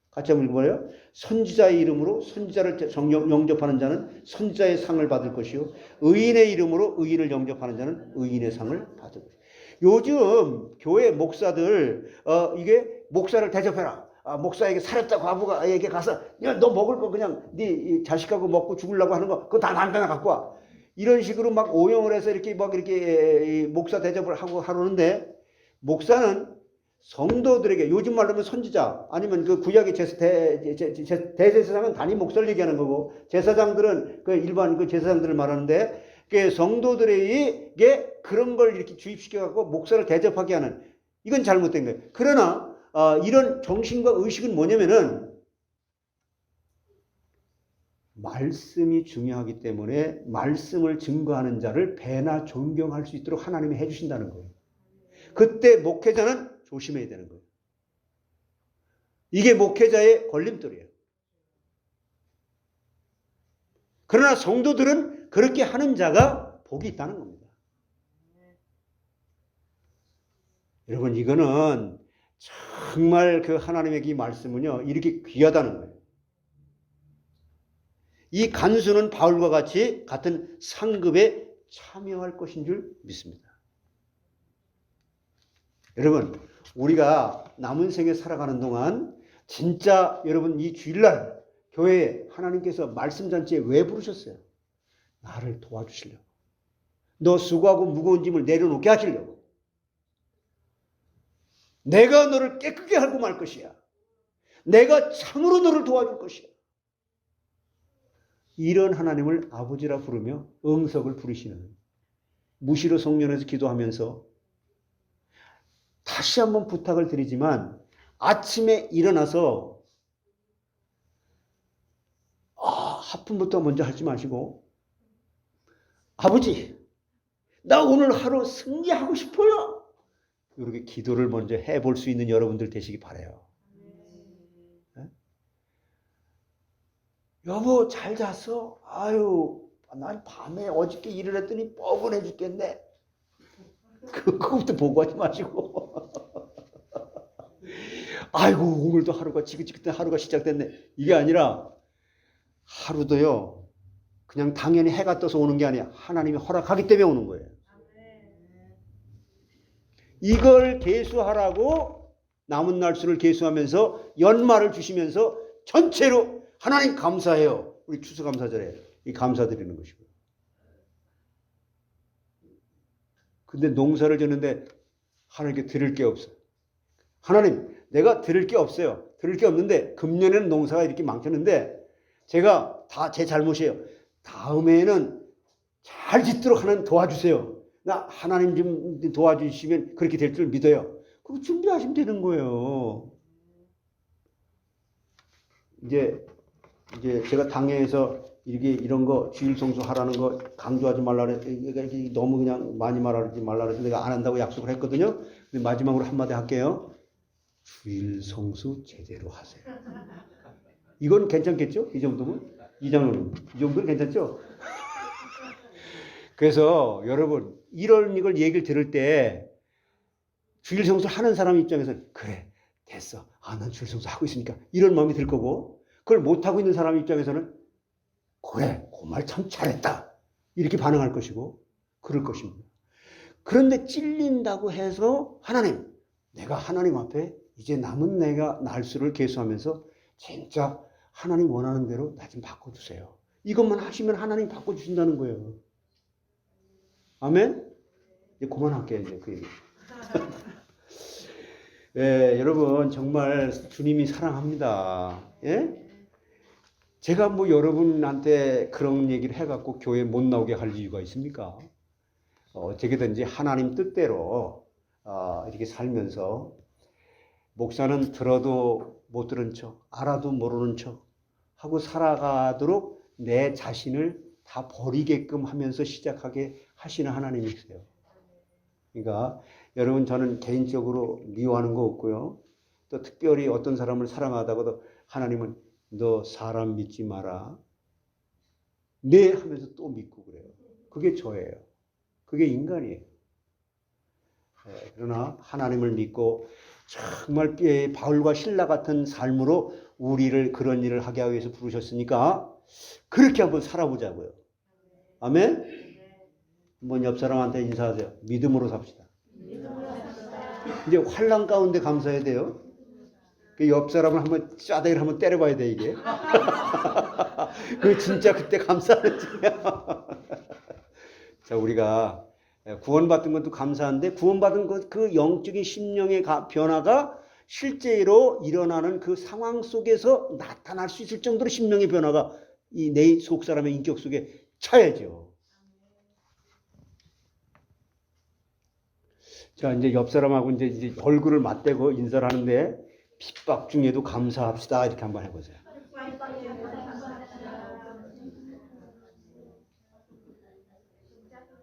같이 한번 읽어봐요. 선지자의 이름으로 선지자를 영접하는 자는 선지자의 상을 받을 것이요 의인의 이름으로 의인을 영접하는 자는 의인의 상을 받을 것이요. 요즘 교회 목사들 이게 목사를 대접해라. 목사에게 살았다 과부가에게 가서 야, 너 먹을 거 그냥 네 자식하고 먹고 죽으려고 하는 거 그거 다 남편아 갖고 와. 이런 식으로 막 오용을 해서 이렇게 목사 대접을 하고 하는데 목사는 성도들에게, 요즘 말로 하면 선지자, 아니면 그 구약의 대제사장은 단임 목사를 얘기하는 거고, 제사장들은 그 일반 그 제사장들을 말하는데, 그 성도들에게 그런 걸 이렇게 주입시켜갖고 목사를 대접하게 하는, 이건 잘못된 거예요. 그러나 이런 정신과 의식은 뭐냐면은 말씀이 중요하기 때문에 말씀을 증거하는 자를 배나 존경할 수 있도록 하나님이 해주신다는 거예요. 그때 목회자는 조심해야 되는 거예요. 이게 목회자의 걸림돌이에요. 그러나 성도들은 그렇게 하는 자가 복이 있다는 겁니다. 여러분, 이거는 정말 그 하나님의 이 말씀은요, 이렇게 귀하다는 거예요. 이 간수는 바울과 같이 같은 상급에 참여할 것인 줄 믿습니다. 여러분, 우리가 남은 생에 살아가는 동안 진짜 여러분 이 주일날 교회에 하나님께서 말씀잔치에 왜 부르셨어요? 나를 도와주시려고. 너 수고하고 무거운 짐을 내려놓게 하시려고. 내가 너를 깨끗게 하고 말 것이야. 내가 참으로 너를 도와줄 것이야. 이런 하나님을 아버지라 부르며 응석을 부리시는, 무시로 성전에서 기도하면서 다시 한번 부탁을 드리지만, 아침에 일어나서 하품부터 먼저 하지 마시고, 아버지, 나 오늘 하루 승리하고 싶어요. 이렇게 기도를 먼저 해볼 수 있는 여러분들 되시기 바라요. 네? 여보, 잘 잤어? 아유, 난 밤에 어저께 일을 했더니 뻐근해 죽겠네. 그거부터 보고하지 마시고. 아이고, 오늘도 하루가 지긋지긋한 하루가 시작됐네. 이게 아니라 하루도요, 그냥 당연히 해가 떠서 오는 게 아니야. 하나님이 허락하기 때문에 오는 거예요. 이걸 계수하라고 남은 날수를 계수하면서 연말을 주시면서 전체로 하나님 감사해요. 우리 추수감사절에 이 감사드리는 것이고요. 근데 농사를 짓는데 하나님께 드릴 게 없어요. 하나님, 내가 드릴 게 없어요. 드릴 게 없는데 금년에는 농사가 이렇게 많겠는데 제가 다 제 잘못이에요. 다음에는 잘 짓도록 하나님 도와주세요. 나 하나님 좀 도와주시면 그렇게 될 줄 믿어요. 그럼 준비하시면 되는 거예요. 이제 제가 당회에서 이런 거 주일 성수하라는 거 강조하지 말라 그래. 너무 그냥 많이 말하지 말라 그래서 내가 안 한다고 약속을 했거든요. 근데 마지막으로 한마디 할게요. 주일 성수 제대로 하세요. 이건 괜찮겠죠? 이 정도면? 이 정도는 괜찮죠? 그래서 여러분, 이걸 얘기를 들을 때 주일 성수 하는 사람 입장에서는 그래, 됐어. 난 주일 성수 하고 있으니까 이런 마음이 들 거고, 그걸 못하고 있는 사람 입장에서는 그래, 그 말 참 잘했다. 이렇게 반응할 것이고 그럴 것입니다. 그런데 찔린다고 해서 하나님, 내가 하나님 앞에 이제 남은 내가 날수를 계수하면서 진짜 하나님 원하는 대로 나 좀 바꿔주세요. 이것만 하시면 하나님 바꿔주신다는 거예요. 아멘? 이제 그만할게요, 이제 그 얘기. 네, 여러분, 정말 주님이 사랑합니다. 예? 제가 뭐 여러분한테 그런 얘기를 해갖고 교회 못 나오게 할 이유가 있습니까? 어떻게든지 하나님 뜻대로 이렇게 살면서 목사는 들어도 못 들은 척, 알아도 모르는 척 하고 살아가도록 내 자신을 다 버리게끔 하면서 시작하게 하시는 하나님이세요. 그러니까 여러분, 저는 개인적으로 미워하는 거 없고요. 또 특별히 어떤 사람을 사랑하다고도 하나님은 너 사람 믿지 마라. 네 하면서 또 믿고 그래요. 그게 저예요. 그게 인간이에요. 네, 그러나 하나님을 믿고 정말 바울과 신라 같은 삶으로 우리를 그런 일을 하게 하기 위해서 부르셨으니까 그렇게 한번 살아보자고요. 아멘? 한번 옆 사람한테 인사하세요. 믿음으로 삽시다. 이제 환난 가운데 감사해야 돼요. 그 옆 사람을 한번 짜대기를 한번 때려봐야 돼, 이게. 그 진짜 그때 감사하는지. 자, 우리가 구원받은 것도 감사한데 구원받은 그 영적인 심령의 변화가 실제로 일어나는 그 상황 속에서 나타날 수 있을 정도로 심령의 변화가 이 내 속 사람의 인격 속에 차야죠. 자, 이제 옆 사람하고 이제 얼굴을 맞대고 인사를 하는데 핍박 중에도 감사합시다. 이렇게 한번 해보세요.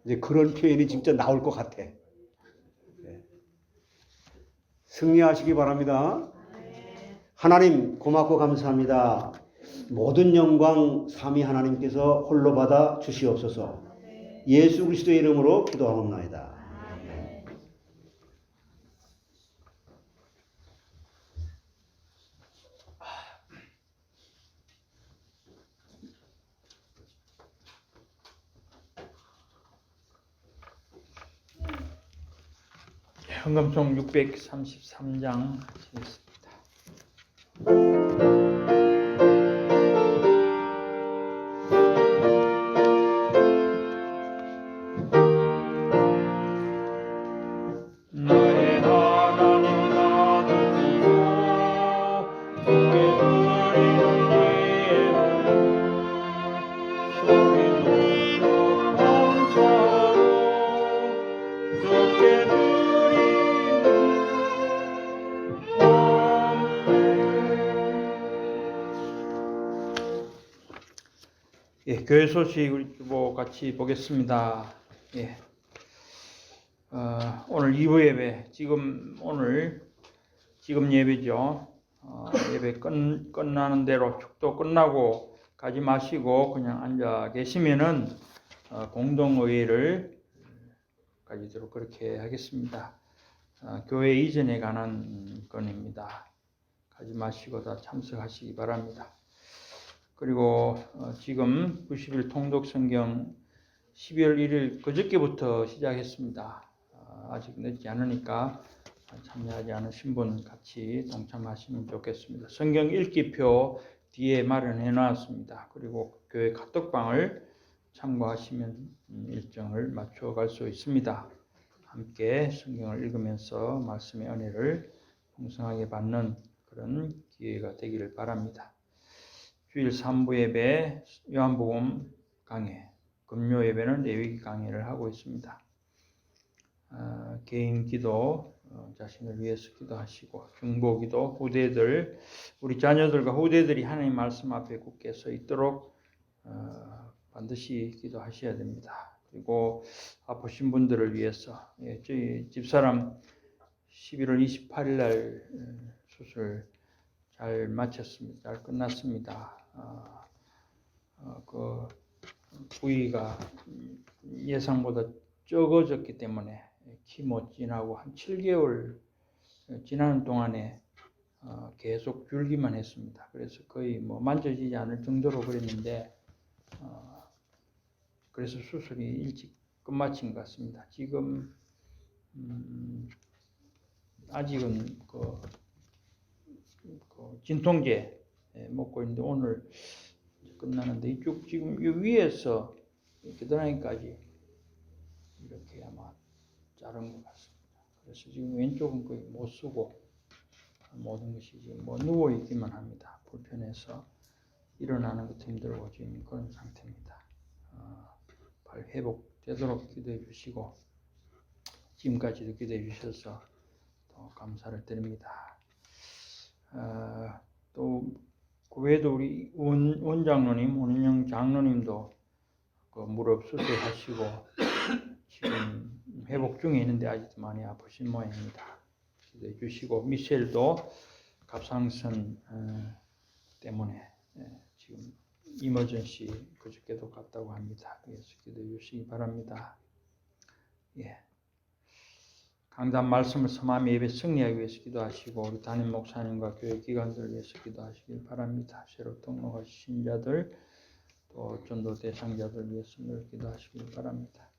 이제 그런 표현이 진짜 나올 것 같아. 승리하시기 바랍니다. 하나님 고맙고 감사합니다. 모든 영광 삼위 하나님께서 홀로 받아 주시옵소서. 예수 그리스도의 이름으로 기도하옵나이다. 헌금송 633장 하시겠습니다. 나의 하나님 나누시고 주께 드리는 예물 소리 높여 감사로 주께 예, 교회 소식 우리 뭐 같이 보겠습니다. 예, 오늘 2부 예배, 지금 예배죠. 예배 끝나는 대로 축도 끝나고 가지 마시고 그냥 앉아 계시면은 공동의회를 가지도록 그렇게 하겠습니다. 교회 이전에 관한 건입니다. 가지 마시고 다 참석하시기 바랍니다. 그리고 지금 90일 통독 성경 12월 1일 그저께부터 시작했습니다. 아직 늦지 않으니까 참여하지 않으신 분 같이 동참하시면 좋겠습니다. 성경 읽기표 뒤에 마련해 놨습니다. 그리고 교회 카톡방을 참고하시면 일정을 맞춰 갈 수 있습니다. 함께 성경을 읽으면서 말씀의 은혜를 풍성하게 받는 그런 기회가 되기를 바랍니다. 주일 3부 예배 요한복음 강해, 금요 예배는 레위기 강해를 하고 있습니다. 개인 기도, 자신을 위해서 기도하시고 중보기도, 후대들, 우리 자녀들과 후대들이 하나님 말씀 앞에 굳게 서 있도록 반드시 기도하셔야 됩니다. 그리고 아프신 분들을 위해서, 저희 집사람 11월 28일 날 수술 잘 마쳤습니다. 잘 끝났습니다. 그 부위가 예상보다 적어졌기 때문에 키모 지나고 한 7개월 지나는 동안에 계속 줄기만 했습니다. 그래서 거의 뭐 만져지지 않을 정도로 그랬는데 그래서 수술이 일찍 끝마친 것 같습니다. 지금 아직은 그 진통제 먹고 있는데 오늘 끝나는데 이쪽 지금 이 위에서 겨드랑이까지 이렇게 아마 자른 것 같습니다. 그래서 지금 왼쪽은 거의 못 쓰고 모든 것이 지금 뭐 누워 있기만 합니다. 불편해서 일어나는 것도 힘들고 지금 그런 상태입니다. 빨리 회복되도록 기도해 주시고 지금까지도 기도해 주셔서 또 감사를 드립니다. 또 그 외에도 우리 원장로님, 원인영 장로님도 그 무릎 수술하시고 지금 회복 중에 있는데 아직도 많이 아프신 모양입니다. 기도해 주시고 미셸도 갑상선 때문에 지금 이머전시 그저께도 갔다고 합니다. 그래서 기도해 주시기 바랍니다. 예. 강단 말씀을 섬함 예배 승리하기 위해서 기도하시고 우리 담임 목사님과 교회 기관들을 위해서 기도하시길 바랍니다. 새로 등록하신 신자들 또 전도 대상자들 위해서 늘 기도하시길 바랍니다.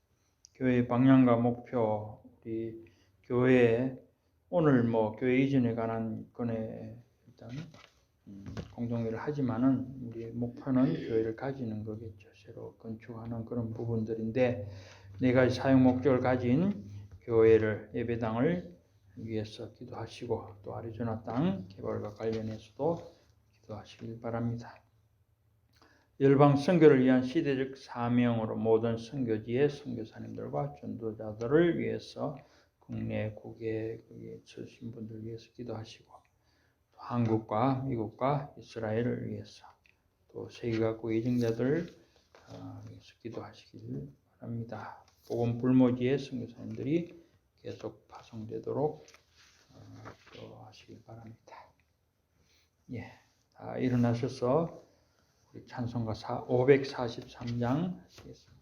교회의 방향과 목표, 우리 교회 오늘 뭐 교회 이전에 관한 건에 일단 공동회를 하지만은 우리의 목표는 교회를 가지는 거겠죠. 새로 건축하는 그런 부분들인데 네 가지 사용 목적을 가진 교회를 예배당을 위해서 기도하시고 또 아리조나 땅 개발과 관련해서도 기도하시길 바랍니다. 열방 선교를 위한 시대적 사명으로 모든 선교지의 선교사님들과 전도자들을 위해서 국내 국외에 처신 분들 위해서 기도하시고 또 한국과 미국과 이스라엘을 위해서 또 세계각국 이정자들 위해서 기도하시길 바랍니다. 복음 불모지의 선교사님들이 계속 파송되도록 기도하시길 바랍니다. 예, 다 일어나셔서 우리 찬송가 543장 하시겠습니다.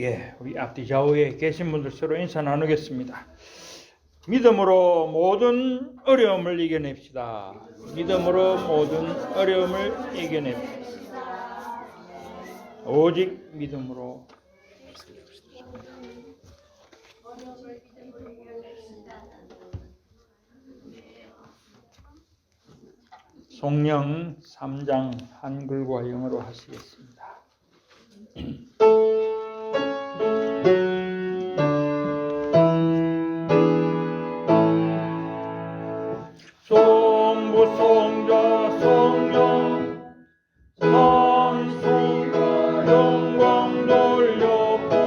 예, 우리 앞뒤 좌우에 계신 분들 서로 인사 나누겠습니다. 믿음으로 모든 어려움을 이겨냅시다. 믿음으로 모든 어려움을 이겨냅시다. 오직 믿음으로. 송영 3장 한글과 영어로 하시겠습니다. 성부 성자 성령 성수가 영광 돌려보내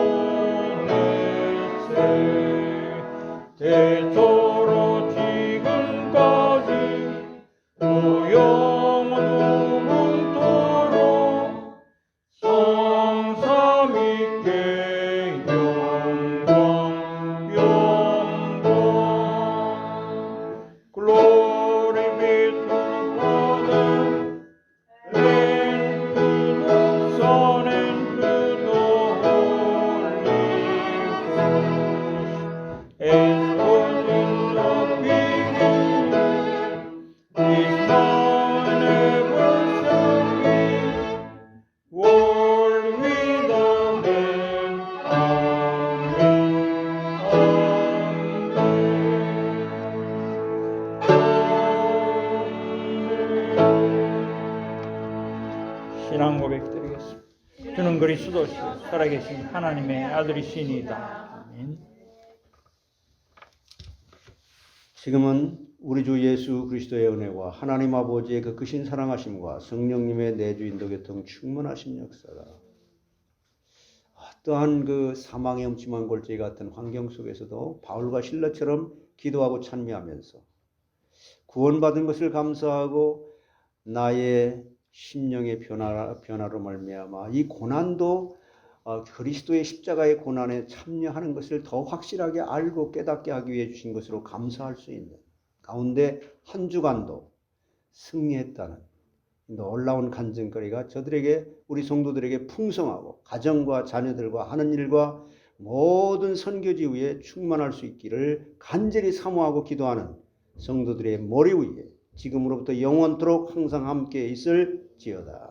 그리스도시 살아계신 하나님의 아들이시니이다. 아멘. 지금은 우리 주 예수 그리스도의 은혜와 하나님 아버지의 그 크신 사랑하심과 성령님의 내주 인도 교통 충만하신 역사가 어떠한 그 사망의 음침한 골짜기 같은 환경 속에서도 바울과 실라처럼 기도하고 찬미하면서 구원받은 것을 감사하고 나의 심령의 변화로 말미암아 이 고난도 그리스도의 십자가의 고난에 참여하는 것을 더 확실하게 알고 깨닫게 하기 위해 주신 것으로 감사할 수 있는 가운데 한 주간도 승리했다는 놀라운 간증거리가 저들에게 우리 성도들에게 풍성하고 가정과 자녀들과 하는 일과 모든 선교지 위에 충만할 수 있기를 간절히 사모하고 기도하는 성도들의 머리 위에 지금으로부터 영원토록 항상 함께 있을지어다.